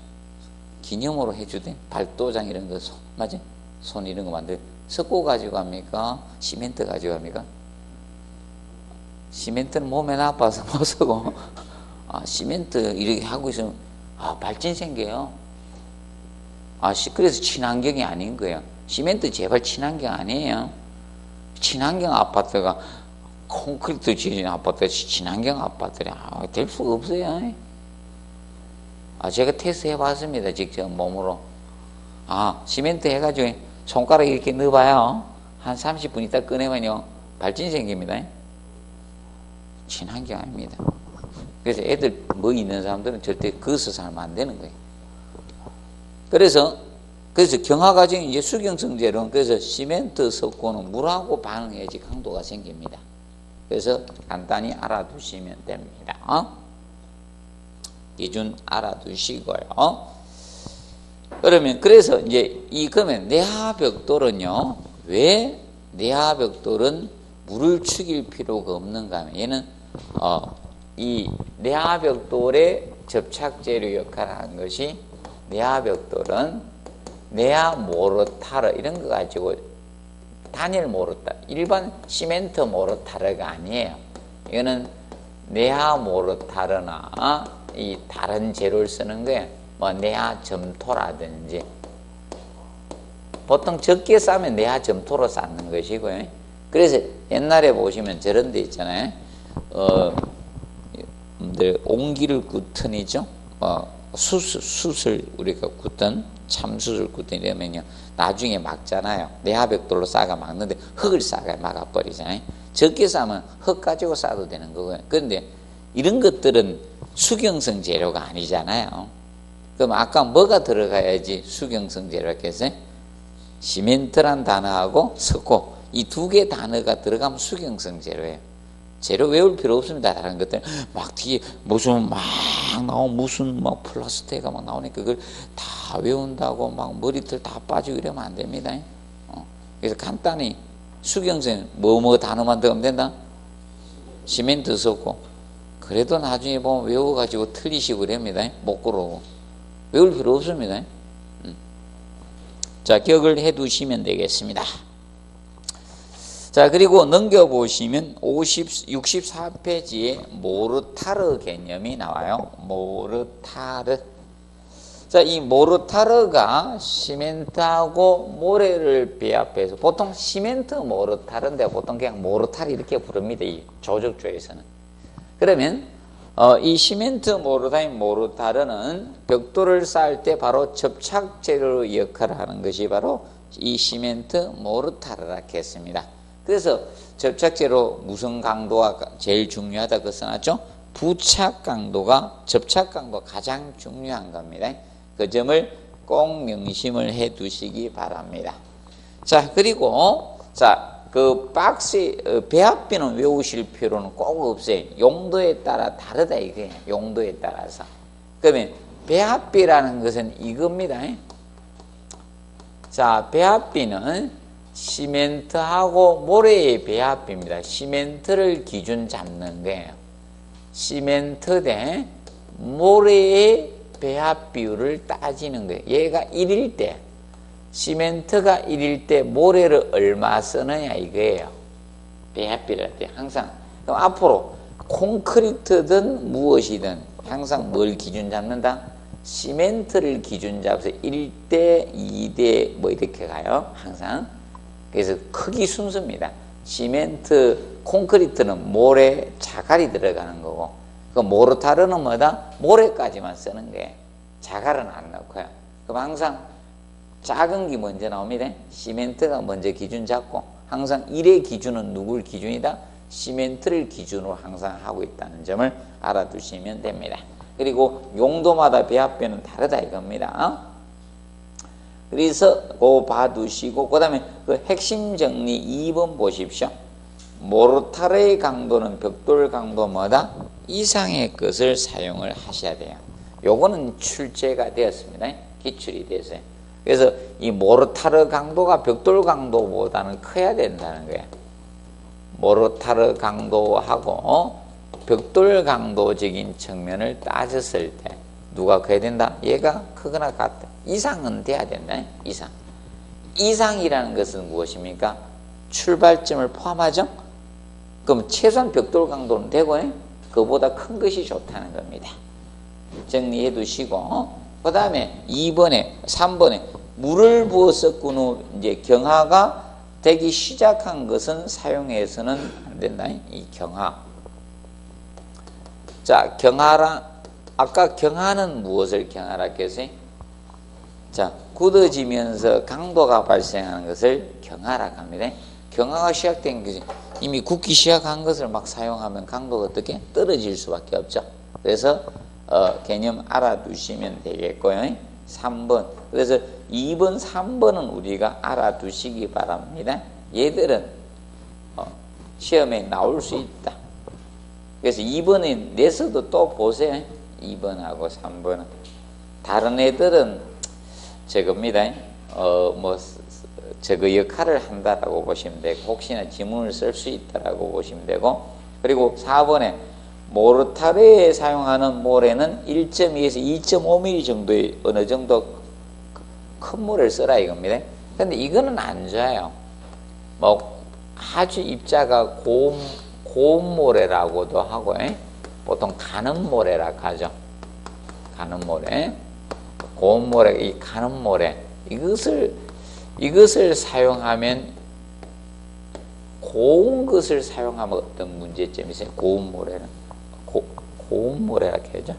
기념으로 해주대. 발도장 이런 거 맞죠? 손 이런 거 만들. 석고 가지고 합니까? 시멘트 가지고 합니까? 시멘트는 몸에 나빠서 못 쓰고, 시멘트 이렇게 하고 있으면 발진 생겨요. 그래서 친환경이 아닌 거예요. 시멘트 제발 친환경 아니에요. 친환경 아파트가 콘크리트 지은 아파트가 친환경 아파트래. 될 수가 없어요. 제가 테스트 해봤습니다. 직접 몸으로. 시멘트 해가지고 손가락 이렇게 넣어봐요. 한 30분 있다 꺼내면요 발진 생깁니다. 친환경 아닙니다. 그래서 애들 뭐 있는 사람들은 절대 거기서 살면 안 되는 거예요. 그래서 경화 과정이 이제 수경성 재료는 그래서 시멘트 석고는 물하고 반응해야지 강도가 생깁니다. 그래서 간단히 알아두시면 됩니다. 기준 알아두시고요. 그러면 그래서 이제 그러면 내하벽돌은요, 왜 내하벽돌은 물을 축일 필요가 없는가 하면 얘는 이 내하벽돌의 접착제로 역할을 하는 것이 내하벽돌은 내하 모르타르 이런 거 가지고 단일 모르타르 일반 시멘트 모르타르가 아니에요. 이거는 내하 모르타르나 이 다른 재료를 쓰는 거예요. 뭐 내하 점토라든지 보통 적게 싸면 내하 점토로 쌓는 것이고요. 그래서 옛날에 보시면 저런 데 있잖아요. 옹기를 굽턴이죠. 숯을 우리가 굽던 참숯을 굽던 이러면요 나중에 막잖아요. 내하벽돌로 싸가 막는데 흙을 싸가 막아버리잖아요. 적게 싸면 흙 가지고 싸도 되는 거고요. 그런데 이런 것들은 수경성 재료가 아니잖아요. 그럼 아까 뭐가 들어가야지 수경성 재료가 했어요? 시멘트란 단어하고 석고 이 두 개 단어가 들어가면 수경성 재료예요. 재료 외울 필요 없습니다. 다른 것들 막 뒤에 무슨 막 나오면 무슨 막 플라스틱가 막 나오니까 그걸 다 외운다고 막 머리털 다 빠지고 이러면 안 됩니다. 그래서 간단히 수경성 뭐 단어만 더하면 된다. 시멘트 석고 그래도 나중에 보면 외워가지고 틀리시고 그럽니다. 못 고르고 외울 필요 없습니다. 자, 기억을 해 두시면 되겠습니다. 자, 그리고 넘겨보시면 64페이지에 모르타르 개념이 나와요. 모르타르. 자, 이 모르타르가 시멘트하고 모래를 배합해서 보통 시멘트 모르타르인데 보통 그냥 모르타르 이렇게 부릅니다. 이 조적조에서는. 그러면 이 시멘트 모르타르는 벽돌을 쌓을 때 바로 접착 재료로 역할을 하는 것이 바로 이 시멘트 모르타르라 했습니다. 그래서 접착제로 무슨 강도가 제일 중요하다 그 써놨죠? 부착 강도가 접착 강도가 가장 중요한 겁니다. 그 점을 꼭 명심을 해 두시기 바랍니다. 자, 그리고 그 박스 배합비는 외우실 필요는 꼭 없어요. 용도에 따라 다르다 이거예요. 용도에 따라서. 그러면 배합비라는 것은 이겁니다. 자, 배합비는 시멘트하고 모래의 배합비입니다. 시멘트를 기준 잡는 거예요. 시멘트 대 모래의 배합 비율을 따지는 거예요. 얘가 1일 때, 시멘트가 1일 때 모래를 얼마 쓰느냐 이거예요. 배합비를 때 항상. 그럼 앞으로 콘크리트든 무엇이든 항상 뭘 기준 잡는다? 시멘트를 기준 잡아서 1대, 2대 뭐 이렇게 가요. 항상. 그래서 크기 순서입니다. 시멘트, 콘크리트는 모래, 자갈이 들어가는 거고, 그 모르타르는 뭐다? 모래까지만 쓰는 거예요. 자갈은 안 넣고요. 그럼 항상 작은 게 먼저 나옵니다. 시멘트가 먼저 기준 잡고, 항상 1의 기준은 누굴 기준이다? 시멘트를 기준으로 항상 하고 있다는 점을 알아두시면 됩니다. 그리고 용도마다 배합비는 다르다 이겁니다. 그래서 그거 봐두시고, 그 다음에 그 핵심 정리 2번 보십시오. 모르타르의 강도는 벽돌 강도마다 이상의 것을 사용을 하셔야 돼요. 요거는 출제가 되었습니다. 기출이 됐어요. 그래서 이 모르타르 강도가 벽돌 강도보다는 커야 된다는 거예요. 모르타르 강도하고 벽돌 강도적인 측면을 따졌을 때 누가 커야 된다? 얘가 크거나 같다. 이상은 돼야 된다. 이상. 이상이라는 것은 무엇입니까? 출발점을 포함하죠? 그럼 최소한 벽돌 강도는 되고 그보다 큰 것이 좋다는 겁니다. 정리해 두시고, 그 다음에 2번에 3번에 물을 부어 섞은 후 이제 경화가 되기 시작한 것은 사용해서는 안 된다. 이 경화. 자, 경화라, 아까 경화는 무엇을 경화라 했어요? 자, 굳어지면서 강도가 발생하는 것을 경화라고 합니다. 경화가 시작된 것이 이미 굳기 시작한 것을 막 사용하면 강도가 어떻게? 떨어질 수밖에 없죠. 그래서 개념 알아두시면 되겠고요. 3번. 그래서 2번, 3번은 우리가 알아두시기 바랍니다. 얘들은 시험에 나올 수 있다. 그래서 2번은 내서도 또 보세요. 2번하고 3번은. 다른 애들은 저겁니다. 저거 역할을 한다라고 보시면 되고, 혹시나 지문을 쓸 수 있다라고 보시면 되고, 그리고 4번에 모르타르에 사용하는 모래는 1.2에서 2.5mm 정도의 어느 정도 큰 모래를 써라 이겁니다. 근데 이거는 안 좋아요. 뭐 아주 입자가 고운 모래라고도 하고, 보통 가는 모래라고 하죠. 가는 모래, 고운 모래, 이 가는 모래, 이것을 사용하면, 고운 것을 사용하면 어떤 문제점이 있어요? 고운 모래는 고운 모래라고 하죠.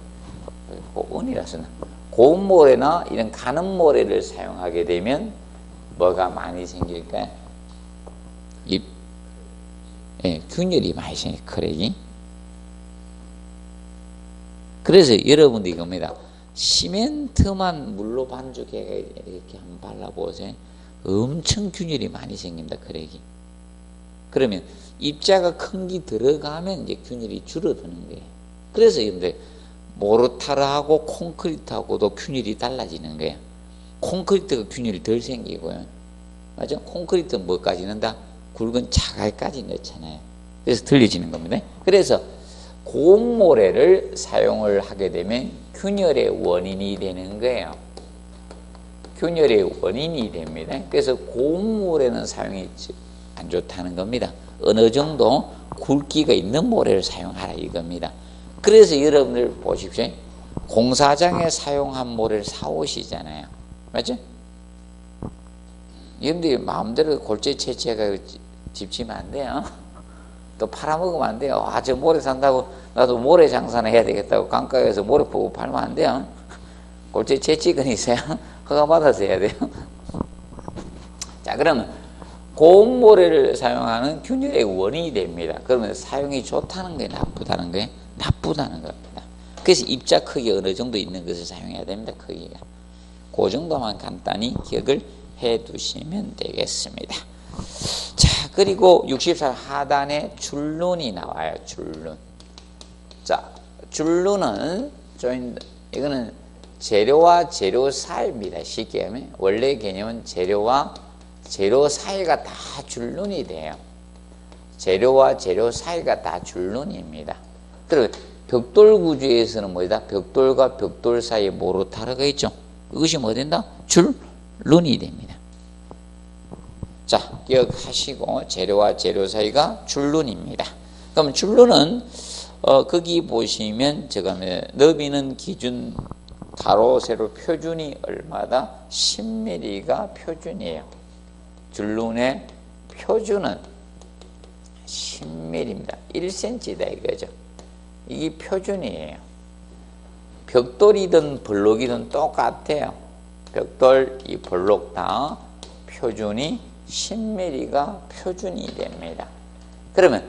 고운이라서는 고운 모래나 이런 가는 모래를 사용하게 되면 뭐가 많이 생길까요? 균열이 많이 생겨요. 크랙이. 그래서 여러분들 이겁니다. 시멘트만 물로 반죽해 이렇게 한번 발라보세요. 엄청 균열이 많이 생깁니다. 크랙이. 그러면 입자가 큰 게 들어가면 이제 균열이 줄어드는 거예요. 그래서 여러분들 모르타르하고 콘크리트하고도 균열이 달라지는 거예요. 콘크리트가 균열이 덜 생기고요. 맞죠? 콘크리트는 뭐까지 넣는다? 굵은 자갈까지 넣잖아요. 그래서 들려지는 겁니다. 그래서 고운 모래를 사용을 하게 되면 균열의 원인이 되는 거예요. 균열의 원인이 됩니다. 그래서 고운 모래는 사용이 안 좋다는 겁니다. 어느 정도 굵기가 있는 모래를 사용하라 이겁니다. 그래서 여러분들 보십시오. 공사장에 사용한 모래를 사오시잖아요. 맞죠? 여러분들이 마음대로 골재 채취해가 집치면 안 돼요. 또 팔아먹으면 안 돼요. 아, 저 모래 산다고 나도 모래 장사나 해야 되겠다고 강가에서 모래 보고 팔면 안 돼요. 골재 채취권 있어요. 허가 받아서 해야 돼요. 자, 그러면 고온 모래를 사용하는 균열의 원인이 됩니다. 그러면 사용이 좋다는 게 나쁘다는 게 나쁘다는 겁니다. 그래서 입자 크기 어느 정도 있는 것을 사용해야 됩니다. 크기가. 그 정도만 간단히 기억을 해 두시면 되겠습니다. 자, 그리고 64 하단에 줄눈이 나와요. 줄눈. 자, 줄눈은 이거는 재료와 재료 사이입니다. 쉽게 하면 원래 개념은 재료와 재료 사이가 다 줄눈이 돼요. 재료와 재료 사이가 다 줄눈입니다. 그리고 벽돌 구조에서는 뭐다? 벽돌과 벽돌 사이에 모르타르가 있죠. 그것이 뭐 된다? 줄눈이 됩니다. 자, 기억하시고 재료와 재료 사이가 줄눈입니다. 그럼 줄눈은 거기 보시면 제가 너비는 기준 가로 세로 표준이 얼마다? 10mm가 표준이에요. 줄눈의 표준은 10mm입니다. 1cm다 이거죠. 이게 표준이에요. 벽돌이든 블록이든 똑같아요. 벽돌, 이 블록 다 표준이 10mm가 표준이 됩니다. 그러면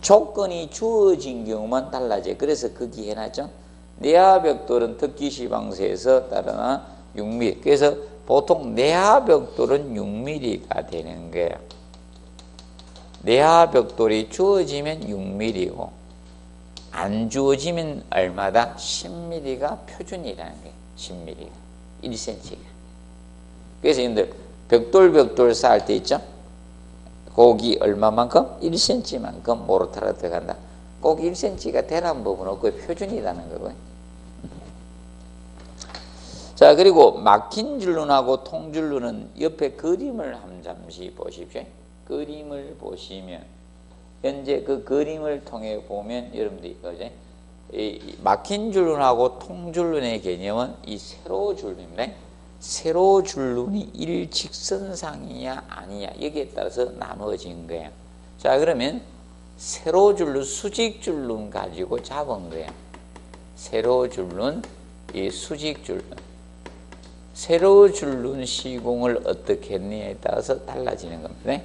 조건이 주어진 경우만 달라져요. 그래서 거기 해놨죠. 내하 벽돌은 특기시 방세에서 따르나 6mm. 그래서 보통 내하 벽돌은 6mm가 되는 거예요. 내하 벽돌이 주어지면 6mm고 안 주어지면 얼마다? 10mm가 표준이라는 거예요. 10mm가 1cm가. 그래서 여러분들 벽돌 쌓을 때 있죠? 거기 얼마만큼? 1cm만큼 모르타르가 들어간다. 꼭 1cm가 되라는 부분은 없고 표준이라는 거고요. 자, 그리고 막힌 줄눈하고 통줄눈은 옆에 그림을 잠시 보십시오. 그림을 보시면 현재 그 그림을 통해 보면 여러분들이 이거죠. 이 막힌 줄눈하고 통줄눈의 개념은 이 세로 줄눈입니다. 세로 줄눈이 일직선상이냐 아니냐 여기에 따라서 나눠진 거예요. 자, 그러면 세로 줄눈, 수직 줄눈 가지고 잡은 거예요. 세로 줄눈, 이 수직 줄눈. 세로 줄눈 시공을 어떻게 했느냐에 따라서 달라지는 겁니다.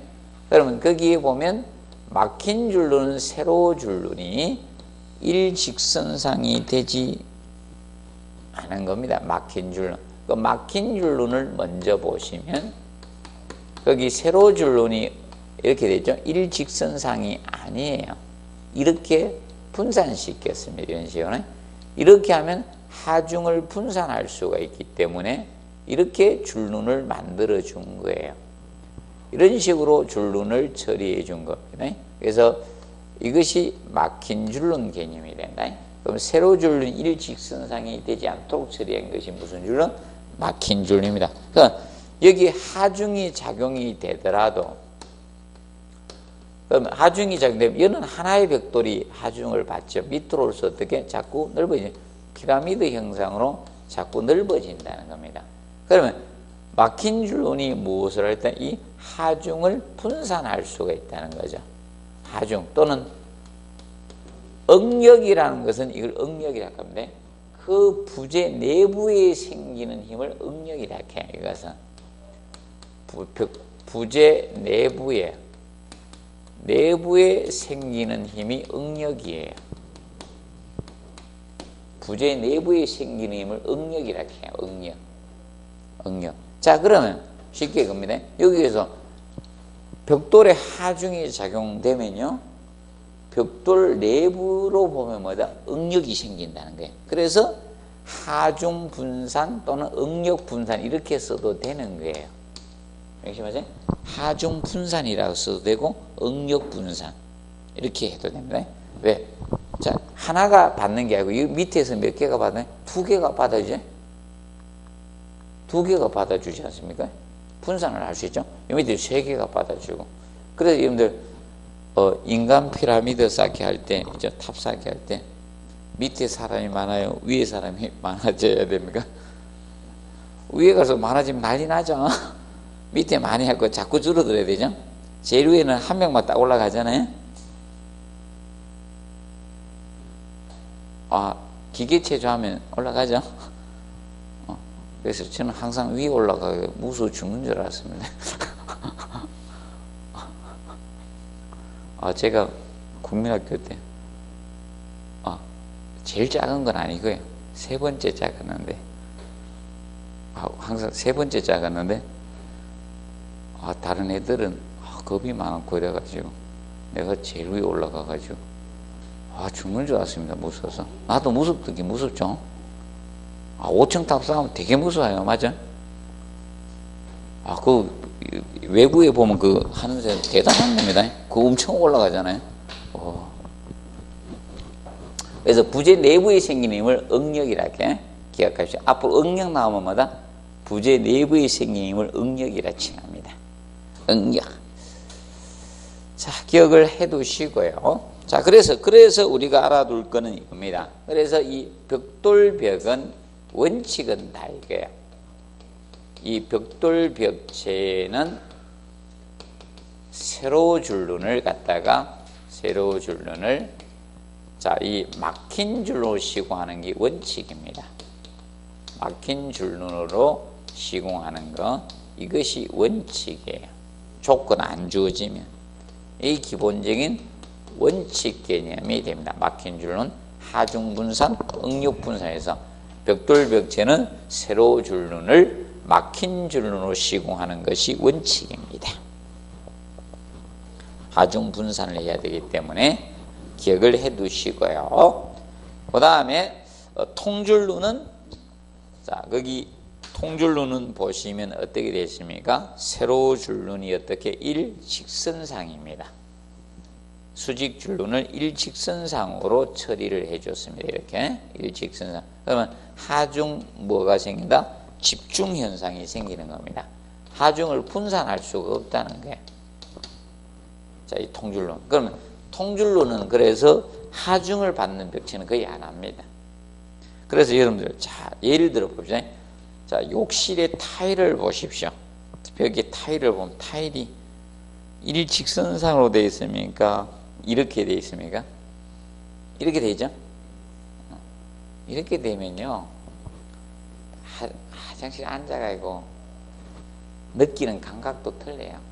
그러면 거기에 보면 막힌 줄눈은 세로 줄눈이 일직선상이 되지 않은 겁니다. 막힌 줄눈. 그 막힌 줄눈을 먼저 보시면 거기 세로 줄눈이 이렇게 되죠. 일직선상이 아니에요. 이렇게 분산시켰습니다. 이런 식으로. 이렇게 하면 하중을 분산할 수가 있기 때문에 이렇게 줄눈을 만들어 준 거예요. 이런 식으로 줄눈을 처리해 준 겁니다. 그래서 이것이 막힌 줄눈 개념이 된다. 그럼 세로 줄눈 일직선상이 되지 않도록 처리한 것이 무슨 줄눈? 막힌 줄눈입니다. 그러니까 여기 하중이 작용이 되더라도 그럼 하중이 작용되면 이는 하나의 벽돌이 하중을 받죠. 밑으로 올수 어떻게 자꾸 넓어지죠. 피라미드 형상으로 자꾸 넓어진다는 겁니다. 그러면 막힌 줄눈이 무엇을 할 때 이 하중을 분산할 수가 있다는 거죠. 하중 또는 응력이라는 것은 이걸 응력이라고 합니다. 그 부재 내부에 생기는 힘을 응력이라고 해요. 이것은 부재 내부에 생기는 힘이 응력이에요. 부재 내부에 생기는 힘을 응력이라고 해요. 응력. 자, 그러면 쉽게 겁니다. 여기에서 벽돌에 하중이 작용되면요, 벽돌 내부로 보면 뭐다? 응력이 생긴다는 거예요. 그래서 하중 분산 또는 응력 분산 이렇게 써도 되는 거예요. 명심하세요. 하중 분산이라고 써도 되고 응력 분산 이렇게 해도 됩니다. 왜? 자, 하나가 받는 게 아니고 이 밑에서 몇 개가 받나요? 2개가 받아주죠. 2개가 받아주지 않습니까? 분산을 할 수 있죠. 이 밑에 3개가 받아주고. 그래서 여러분들 인간 피라미드 쌓기 할 때, 탑 쌓기 할 때 밑에 사람이 많아요? 위에 사람이 많아져야 됩니까? 위에 가서 많아지면 난리 나죠. 밑에 많이 할 거 자꾸 줄어들어야 되죠. 제일 위에는 한 명만 딱 올라가잖아요. 기계체조하면 올라가죠. 그래서 저는 항상 위에 올라가고 무서워 죽는 줄 알았습니다. 제가 국민학교 때 제일 작은 건 아니고요. 세 번째 작았는데 항상 세 번째 작았는데 다른 애들은 겁이 많고 이래가지고 내가 제일 위에 올라가가지고 죽는 줄 알았습니다. 무서워서. 나도 무섭긴 무섭죠. 5층 탑 쌓으면 되게 무서워요. 맞아? 그 외부에 보면 그 하는 새 대단한 겁니다. 그거 엄청 올라가잖아요. 그래서 부재 내부에 생기는 힘을 응력이라 이렇게 기억하십시오. 앞으로 응력 나오면 마다 부재 내부에 생기는 힘을 응력이라 칭합니다. 응력. 자, 기억을 해 두시고요. 자, 그래서 우리가 알아둘 거는 이겁니다. 그래서 이 벽돌벽은 원칙은 다 이거예요. 이 벽돌벽체는 세로줄눈을 갖다가 이 막힌 줄로 시공하는 게 원칙입니다. 막힌 줄눈으로 시공하는 거, 이것이 원칙이에요. 조건 안 주어지면. 이 기본적인 원칙 개념이 됩니다. 막힌 줄눈, 하중분산, 응력분산에서 벽돌벽체는 세로줄눈을 막힌 줄눈으로 시공하는 것이 원칙입니다. 하중분산을 해야 되기 때문에 기억을 해 두시고요. 그 다음에 통줄눈은, 자, 거기 통줄눈은 보시면 어떻게 되십니까? 세로줄눈이 어떻게 일직선상입니다. 수직줄눈을 일직선상으로 처리를 해 줬습니다. 이렇게 일직선상. 그러면 하중 뭐가 생긴다? 집중현상이 생기는 겁니다. 하중을 분산할 수가 없다는 거예요. 자, 이 통줄눈. 그러면 통줄눈은 그래서 하중을 받는 벽체는 거의 안 합니다. 그래서 여러분들, 자, 예를 들어 봅시다. 자, 욕실의 타일을 보십시오. 벽에 타일을 보면 타일이 일직선상으로 되어 있습니까? 이렇게 되어 있습니까? 이렇게 되죠? 이렇게 되면요, 화장실에 앉아가지고 느끼는 감각도 틀려요.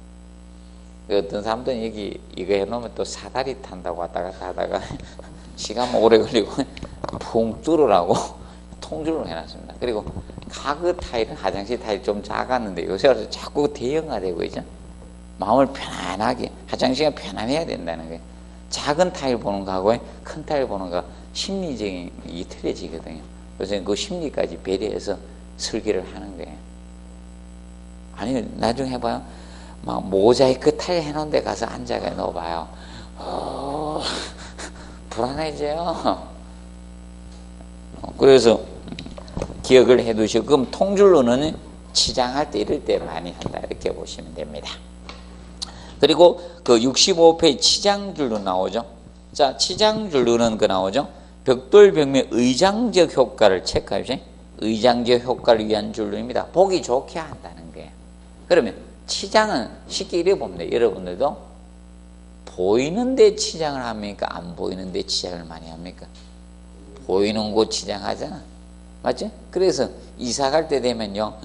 어떤 사람들은 여기 이거 해놓으면 또 사다리 탄다고 왔다 갔다 하다가 시간 오래 걸리고 푹 뚫으라고 통줄로 해놨습니다. 그리고 가그 타일은 화장실 타일 좀 작았는데 요새 와서 자꾸 대형화되고 있죠. 마음을 편안하게, 화장실이 편안해야 된다는 거예요. 작은 타일 보는 거하고 큰 타일 보는 거 심리적인 게 틀려지거든요. 그래서 그 심리까지 배려해서 설계를 하는 거예요. 아니, 나중에 해봐요. 막 모자이크 타일 해놓은 데 가서 앉아가 넣어봐요. 불안해져요. 그래서 기억을 해 두시고, 그럼 통줄로는 치장할 때 이럴 때 많이 한다, 이렇게 보시면 됩니다. 그리고 그 65페이지 치장줄로 나오죠. 자, 치장줄로는 그 나오죠. 벽돌벽면 의장적 효과를 체크하죠. 의장적 효과를 위한 줄로입니다. 보기 좋게 한다는 거예요. 그러면 치장은 쉽게 이래 봅니다. 여러분들도 보이는데 치장을 합니까? 안 보이는데 치장을 많이 합니까? 보이는 곳 치장하잖아. 맞죠? 그래서 이사 갈 때 되면요,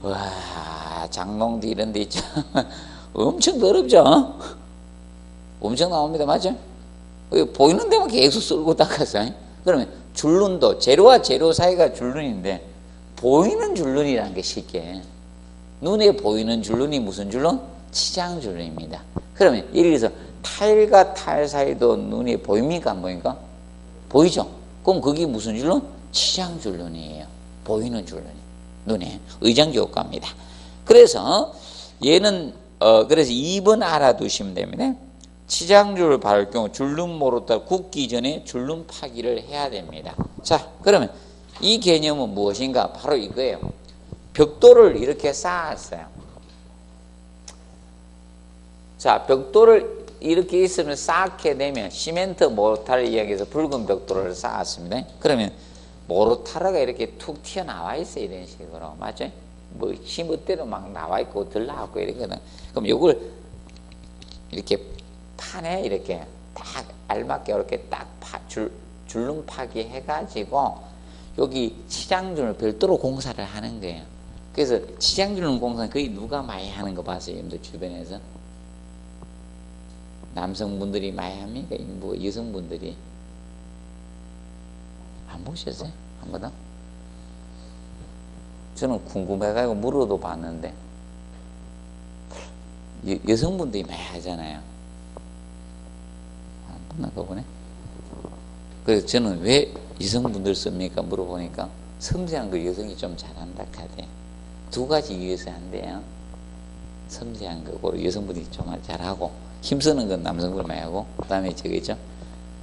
와, 장롱도 이런 데 있죠. 엄청 더럽죠? 엄청 나옵니다. 맞죠? 보이는 데만 계속 쓸고 닦았어요. 그러면 줄눈도, 재료와 재료 사이가 줄눈인데, 보이는 줄눈이라는 게 쉽게. 눈에 보이는 줄눈이 무슨 줄눈? 치장 줄눈입니다. 그러면 예를 들어서 타일과 타일 사이도 눈에 보입니까? 안 보입니까? 보이죠? 그럼 그게 무슨 줄눈? 치장 줄눈이에요. 보이는 줄눈이. 눈에. 의장적 효과입니다. 그래서 얘는, 그래서 2번 알아두시면 됩니다. 치장줄을 바를 경우 줄눈 모로타 굳기 전에 줄눈 파기를 해야 됩니다. 자, 그러면 이 개념은 무엇인가? 바로 이거예요. 벽돌을 이렇게 쌓았어요. 자, 벽돌을 이렇게 있으면 쌓게 되면 시멘트 모르타를 이야기해서 붉은 벽돌을 쌓았습니다. 그러면 모르타르가 이렇게 툭 튀어나와 있어요. 이런 식으로. 맞죠? 뭐 시무대로 막 나와 있고 들 나왔고 이러거든. 그럼 이걸 이렇게 판에 이렇게 딱 알맞게 이렇게 딱 줄눈 파기 해가지고 여기 치장줄을 별도로 공사를 하는 거예요. 그래서 치장줄눈 공사는 거의 누가 많이 하는 거 봤어요? 여러분들 주변에서? 남성분들이 많이 합니까? 뭐 여성분들이 안 보셨어요? 한 번도? 저는 궁금해가지고 물어도 봤는데 여성분들이 많이 하잖아요. 안 봤나 보네. 그래서 저는 왜 여성분들 씁니까? 물어보니까 섬세한 거 여성이 좀 잘한다 카대. 두 가지 이유에서 한대요. 섬세한 거고 여성분들이 좀 잘하고 힘쓰는 건 남성분이 많이 하고 그다음에 저기죠.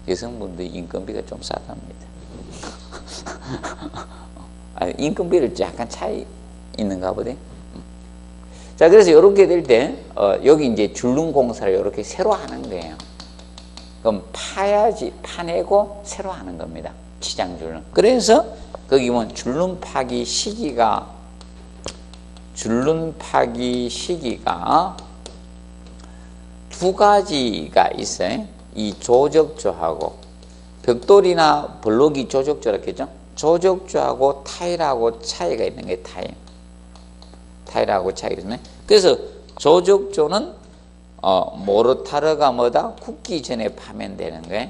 여성분들 인건비가 좀 싸답니다. 인건비를 약간 차이 있는가 보네. 자, 그래서 이렇게 될 때 여기 이제 줄눈 공사를 이렇게 새로 하는 거예요. 그럼 파내고 새로 하는 겁니다. 치장줄눈. 그래서 거기 보면 줄눈 파기 시기가 두 가지가 있어요. 이 조적조하고 벽돌이나 블록이 조적조라겠죠. 조적조하고 타일하고 차이가 있는 게 타일하고 차이가 있네. 그래서 조적조는 모르타르가 뭐다? 굳기 전에 파면 되는 거예요.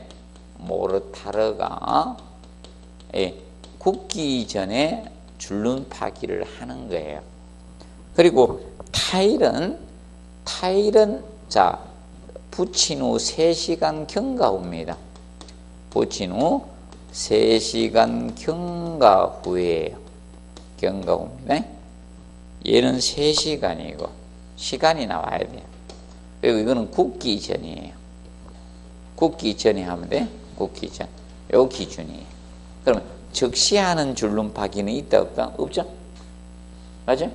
모르타르가 굳기 전에 줄눈 파기를 하는 거예요. 그리고 타일은 자 붙인 후 3시간 경과 후입니다. 붙인 후 3시간 경과 후에요. 경과 후입니다. 얘는 3시간이고 시간이 나와야 돼요. 그리고 이거는 굳기 전이에요. 굳기 전에 하면 돼. 굳기 전. 요 기준이에요. 그러면 즉시 하는 줄눈 파기는 있다 없다? 없죠? 맞죠?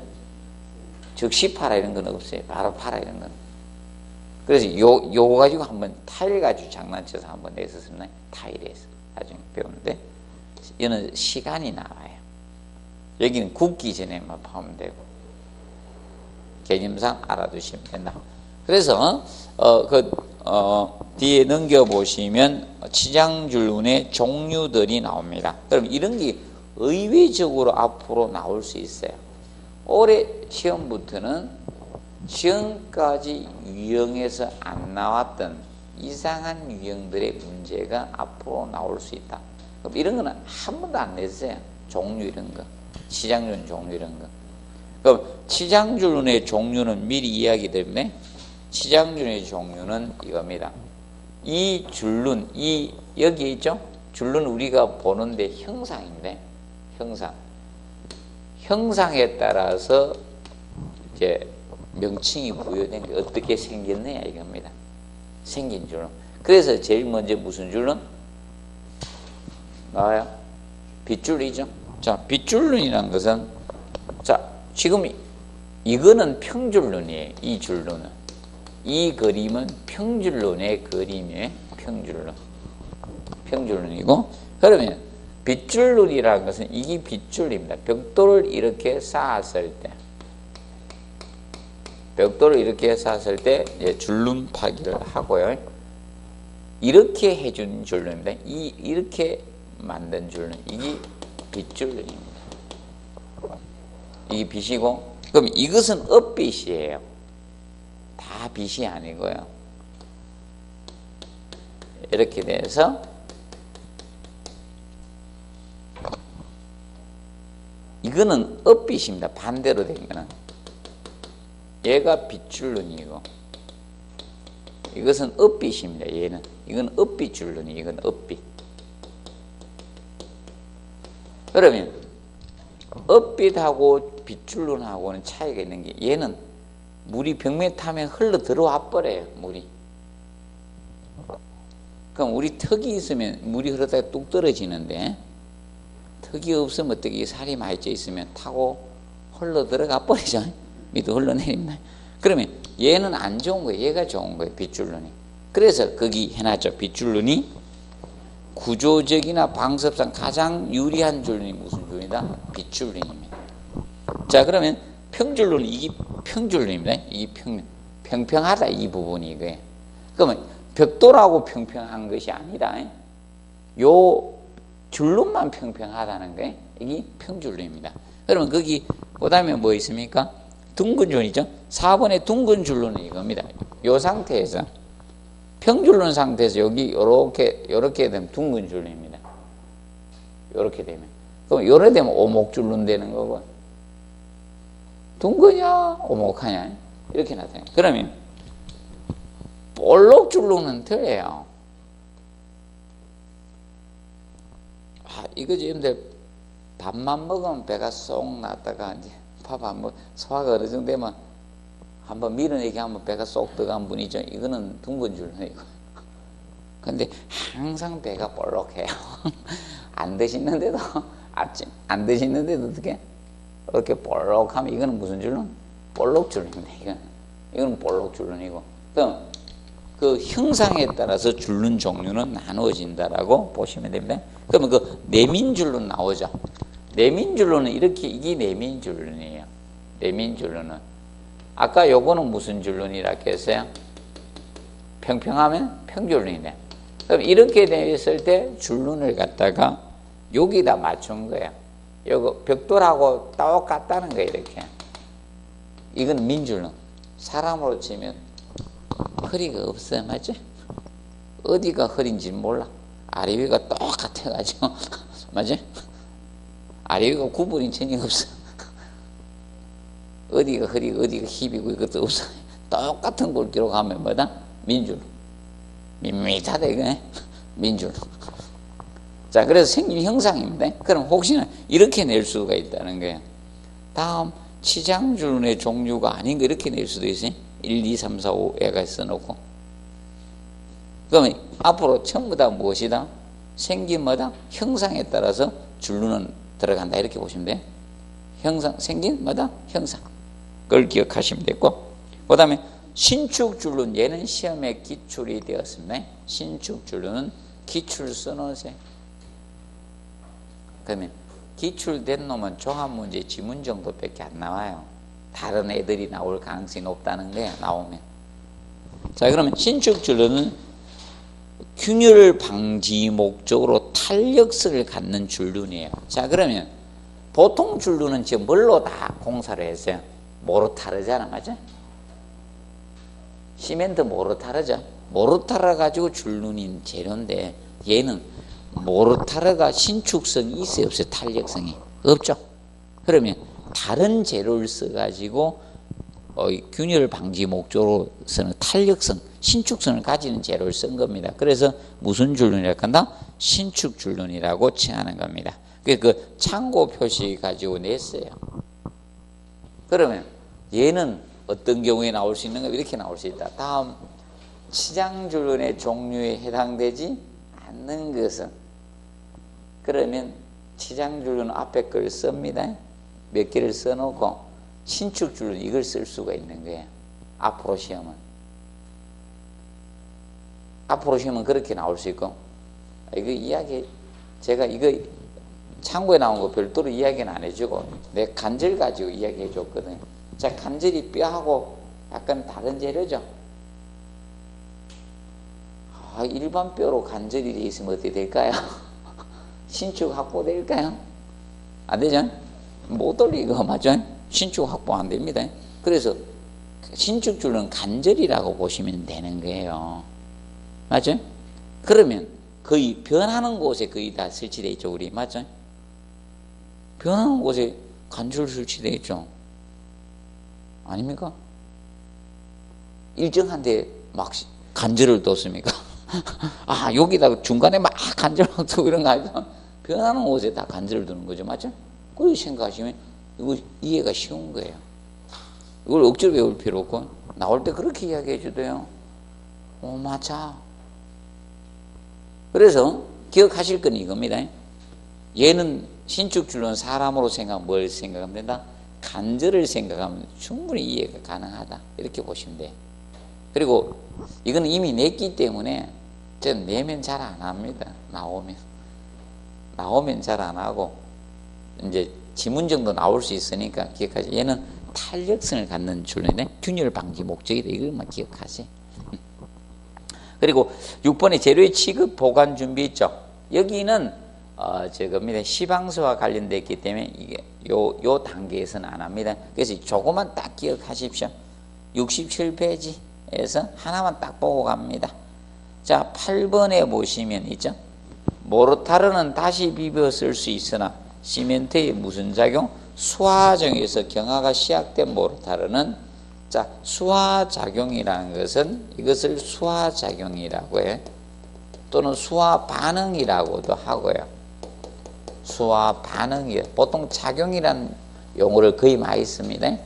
즉시 파라 이런 건 없어요. 바로 파라 이런 건. 그래서 요거 가지고 한번 타일 가지고 장난쳐서 한번 냈었습니다. 타일에서 나중에 배우는데 이거는 시간이 나와요. 여기는 굳기 전에만 파면 되고 개념상 알아두시면 된다. 그래서 뒤에 넘겨보시면 치장줄눈의 종류들이 나옵니다. 그럼 이런 게 의외적으로 앞으로 나올 수 있어요. 올해 시험부터는 지금까지 유형에서 안 나왔던 이상한 유형들의 문제가 앞으로 나올 수 있다. 그럼 이런 거는 한 번도 안 냈어요. 종류 이런 거. 치장줄눈 종류 이런 거. 그럼 치장줄눈의 종류는 미리 이야기 때문에 치장줄눈의 종류는 이겁니다. 이 줄눈, 여기 있죠? 줄눈 우리가 보는데 형상인데, 형상에 따라서 이제 명칭이 부여된 게 어떻게 생겼느냐 이겁니다. 생긴 줄눈. 그래서 제일 먼저 무슨 줄눈? 나와요? 빗줄이죠. 자, 빗줄눈이라는 것은 자, 지금 이거는 평줄눈이에요. 이 줄눈은. 이 그림은 평줄눈의 그림이에요. 평줄눈이고 그러면 빗줄눈이라는 것은 이게 빗줄입니다. 벽돌을 이렇게 쌓았을 때 이제 줄눈 파기를 하고요. 이렇게 해준 줄눈입니다. 이렇게 만든 줄눈, 이게 빗줄눈입니다. 이게 빗이고, 그럼 이것은 읍빗이에요. 다 빗이 아니고요. 이렇게 돼서 이거는 읍빗입니다. 반대로 된 거는. 얘가 빗줄눈이고 이것은 읍빗입니다. 얘는. 이건 읍빗줄눈이, 이건 읍빗. 그러면 읍빗하고 빗줄눈하고는 차이가 있는 게 얘는 물이 벽면 타면 흘러 들어와 버려요. 물이. 그럼 우리 턱이 있으면 물이 흐르다가 뚝 떨어지는데 턱이 없으면 어떻게 살이 많이 쪄 있으면 타고 흘러 들어가 버리죠. 밑으로 흘러내립니다. 그러면 얘는 안 좋은 거예요. 얘가 좋은 거예요. 빗줄눈이. 그래서 거기 해놨죠. 빗줄눈이 구조적이나 방섭상 가장 유리한 줄눈이 무슨 줄이다? 빗줄눈입니다. 자, 그러면 평줄눈은 이게 평줄눈입니다. 이게 평평하다 이 부분이 이거예요. 그러면 벽돌하고 평평한 것이 아니라 요 줄눈만 평평하다는 거예요. 이게 평줄눈입니다. 그러면 거기 그다음에 뭐 있습니까? 둥근 줄이죠. 4번의 둥근 줄눈은 이겁니다. 요 상태에서 평줄론 상태에서 여기 요렇게 되면 둥근 줄론입니다. 요렇게 되면. 그럼 요래 되면 오목줄론 되는 거고. 둥그냐 오목하냐 이렇게 나타나요. 그러면 볼록줄론은 틀려요. 이거지. 여러분들 밥만 먹으면 배가 쏙 났다가 이제 밥 안 먹, 소화가 어느 정도 되면 한번 밀어내기 하면 배가 쏙 들어간 분이죠. 이거는 둥근 줄론이고. 근데 항상 배가 볼록해요. 안 드시는데도 아침 안 드시는데도 어떻게 이렇게 볼록하면 이거는 무슨 줄론? 볼록줄론입니다. 이거는 볼록줄론이고. 그럼 그 형상에 따라서 줄론 종류는 나누어진다라고 보시면 됩니다. 그러면 그 내민줄론 나오죠. 내민줄론은 이렇게, 이게 내민줄론이에요. 내민줄론은 아까 요거는 무슨 줄론이라 했어요? 평평하면 평줄론이네. 그럼 이렇게 되었을 때 줄론을 갖다가 여기다 맞춘 거예요. 요거 벽돌하고 똑같다는 거예요. 이렇게. 이건 민줄론. 사람으로 치면 허리가 없어요. 맞지? 어디가 허리인지 몰라. 아래 위가 똑같아가지고 맞지? 아래 위가 구분이 전혀 없어. 어디가 허리가 어디가 힙이고 이것도 없어. 똑같은 굵기로 가면 뭐다? 민줄론. 밋밋하다 이거. 민줄론. 자, 그래서 생긴 형상입니다. 그럼 혹시나 이렇게 낼 수가 있다는 거예요. 다음 치장줄론의 종류가 아닌 거 이렇게 낼 수도 있어요. 1, 2, 3, 4, 5 애가 써놓고. 그러면 앞으로 전부 다 무엇이다? 생긴 뭐다? 형상에 따라서 줄론은 들어간다 이렇게 보시면 돼요. 형상, 생긴 뭐다? 형상. 그걸 기억하시면 되고. 그 다음에 신축줄론, 얘는 시험에 기출이 되었습니다. 신축줄론은 기출 써놓으세요. 그러면 기출된 놈은 종합문제 지문 정도밖에 안 나와요. 다른 애들이 나올 가능성이 높다는 거야, 나오면. 자, 그러면 신축줄론은 균열 방지 목적으로 탄력성을 갖는 줄론이에요. 자, 그러면 보통 줄론은 지금 뭘로 다 공사를 했어요? 모르타르잖아, 맞아? 시멘트 모르타르죠. 모르타르 가지고 줄론인 재료인데 얘는 모르타르가 신축성이 있어요, 없어요? 탄력성이 없죠. 그러면 다른 재료를 써가지고 균열 방지 목적으로서는 탄력성, 신축성을 가지는 재료를 쓴 겁니다. 그래서 무슨 줄론이라고 한다? 신축줄론이라고 칭하는 겁니다. 그 참고 표시 가지고 냈어요. 그러면 얘는 어떤 경우에 나올 수 있는가? 이렇게 나올 수 있다. 다음 치장줄론의 종류에 해당되지 않는 것은, 그러면 치장줄론 앞에 걸 씁니다. 몇 개를 써놓고 신축줄론 이걸 쓸 수가 있는 거예요. 앞으로 시험은. 앞으로 시험은 그렇게 나올 수 있고, 이거 이야기, 제가 이거 참고에 나온 거 별도로 이야기는 안 해주고 내 간절 가지고 이야기해 줬거든요. 자, 간절이 뼈하고 약간 다른 재료죠. 일반 뼈로 간절이 돼 있으면 어떻게 될까요? 신축 확보될까요? 안 되죠? 못 올리고, 맞죠? 신축 확보 안 됩니다. 그래서 신축줄은 간절이라고 보시면 되는 거예요. 맞죠? 그러면 거의 변하는 곳에 거의 다 설치되어 있죠, 우리. 맞죠? 변하는 곳에 간절 설치되어 있죠. 아닙니까? 일정한 데 막 간절을 뒀습니까? 여기다 중간에 막 간절 두고 이런 거 아니죠? 변하는 곳에 다 간절을 두는 거죠. 맞죠? 그렇게 생각하시면 이거 이해가 쉬운 거예요. 이걸 억지로 배울 필요 없고, 나올 때 그렇게 이야기해 주대요. 맞아. 그래서 기억하실 건 이겁니다. 얘는 신축줄론 사람으로 생각하면 뭘 생각하면 된다? 간절을 생각하면 충분히 이해가 가능하다. 이렇게 보시면 돼요. 그리고 이건 이미 냈기 때문에 저는 내면 잘 안 합니다. 나오면 잘 안 하고, 이제 지문 정도 나올 수 있으니까 기억하세요. 얘는 탄력성을 갖는 줄론이네. 균열 방지 목적이다. 이것만 기억하세요. 그리고 6번에 재료의 취급 보관 준비 있죠. 여기는 저겁니다. 시방서와 관련됐기 때문에 이게 요 단계에서는 안 합니다. 그래서 조금만 딱 기억하십시오. 67페이지에서 하나만 딱 보고 갑니다. 자, 8번에 보시면 있죠. 모르타르는 다시 비벼 쓸 수 있으나 시멘트의 무슨 작용? 수화작용에서 경화가 시작된 모르타르는 자, 수화작용이라는 것은 이것을 수화작용이라고 해. 또는 수화반응이라고도 하고요. 수화반응이 보통 작용이라는 용어를 거의 많이 씁니다.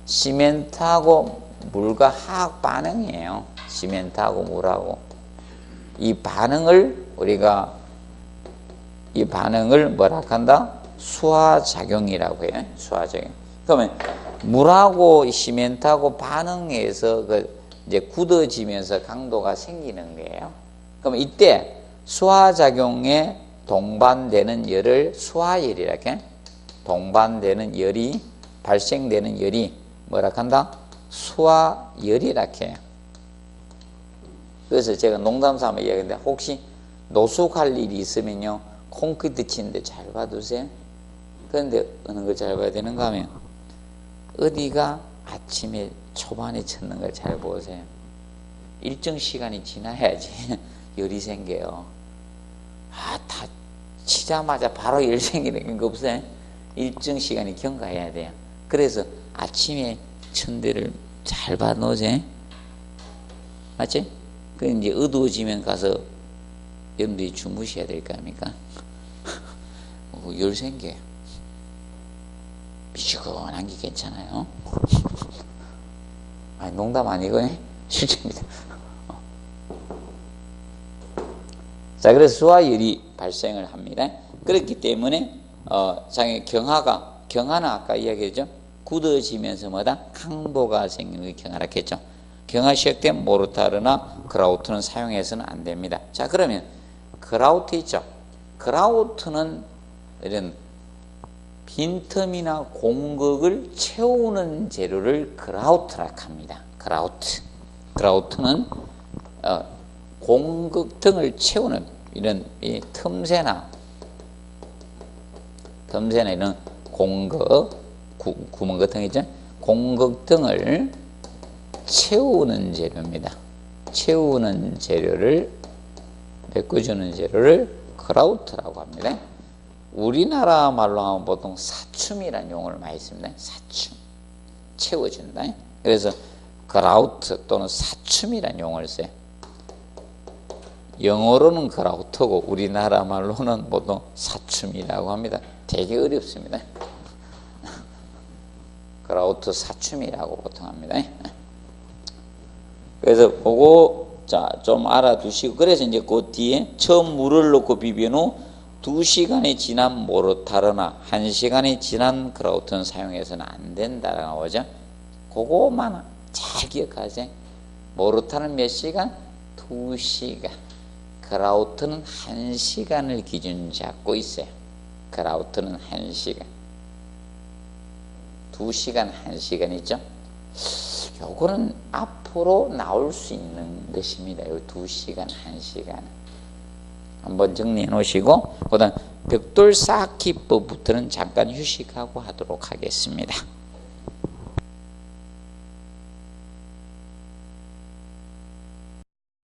시멘트하고 물과 화학 반응이에요. 시멘트하고 물하고 이 반응을 우리가 이 반응을 뭐라 한다? 수화작용이라고 해요. 수화작용. 그러면 물하고 시멘트하고 반응해서 이제 굳어지면서 강도가 생기는 거예요. 그럼 이때 수화작용에 동반되는 열을 수화열이라고 해. 동반되는 열이 발생되는 열이 뭐라 한다? 수화열이라고 해요. 그래서 제가 농담삼아 이야기했는데 혹시 노숙할 일이 있으면요 콘크리트 치는데 잘 봐두세요. 그런데 어느 걸 잘 봐야 되는가 하면 어디가 아침에 초반에 쳤는 걸 잘 보세요. 일정 시간이 지나야지 열이 생겨요. 다 치자마자 바로 열 생기는 거 없어요. 일정 시간이 경과해야 돼요. 그래서 아침에 천 데를 잘 봐놓으세요. 맞지? 그 이제 어두워지면 가서 여러분들이 주무셔야 될 거 아닙니까? 열 생겨요. 미치고한 게 괜찮아요. 아니, 농담 아니고 실제입니다. 자, 그래서 수화열이 발생을 합니다. 그렇기 때문에 경화는 아까 이야기했죠. 굳어지면서 뭐다? 강도가 생기는 게 경화라고 했죠. 경화 시작된 모르타르나 그라우트는 사용해서는 안 됩니다. 자, 그러면 그라우트 있죠. 그라우트는 이런 빈틈이나 공극을 채우는 재료를 그라우트라고 합니다. 그라우트는 공극 등을 채우는 이런 이 틈새나 이런 공극 구멍 같은 거 있죠. 공극 등을 채우는 재료입니다. 채우는 재료를 메꿔주는 재료를 그라우트라고 합니다. 우리나라 말로 하면 보통 사춤이라는 용어를 많이 씁니다. 사춤, 채워준다. 그래서 그라우트 또는 사춤이라는 용어를 써요. 영어로는 그라우트고 우리나라 말로는 보통 사춤이라고 합니다. 되게 어렵습니다. 그라우트 사춤이라고 보통 합니다. 그래서 그거 좀 알아두시고, 그래서 이제 그 뒤에 처음 물을 넣고 비빈 후 2시간이 지난 모르타르나 1시간이 지난 그라우트는 사용해서는 안 된다라고 나오죠. 그거만 잘 기억하세요. 모르타르는 몇 시간? 2시간. 그라우트는 1시간을 기준 잡고 있어요. 그라우트는 1시간. 2시간, 1시간 있죠? 요거는 앞으로 나올 수 있는 것입니다. 요 2시간, 1시간. 한번 정리해 놓으시고, 그 다음 벽돌 쌓기법부터는 잠깐 휴식하고 하도록 하겠습니다.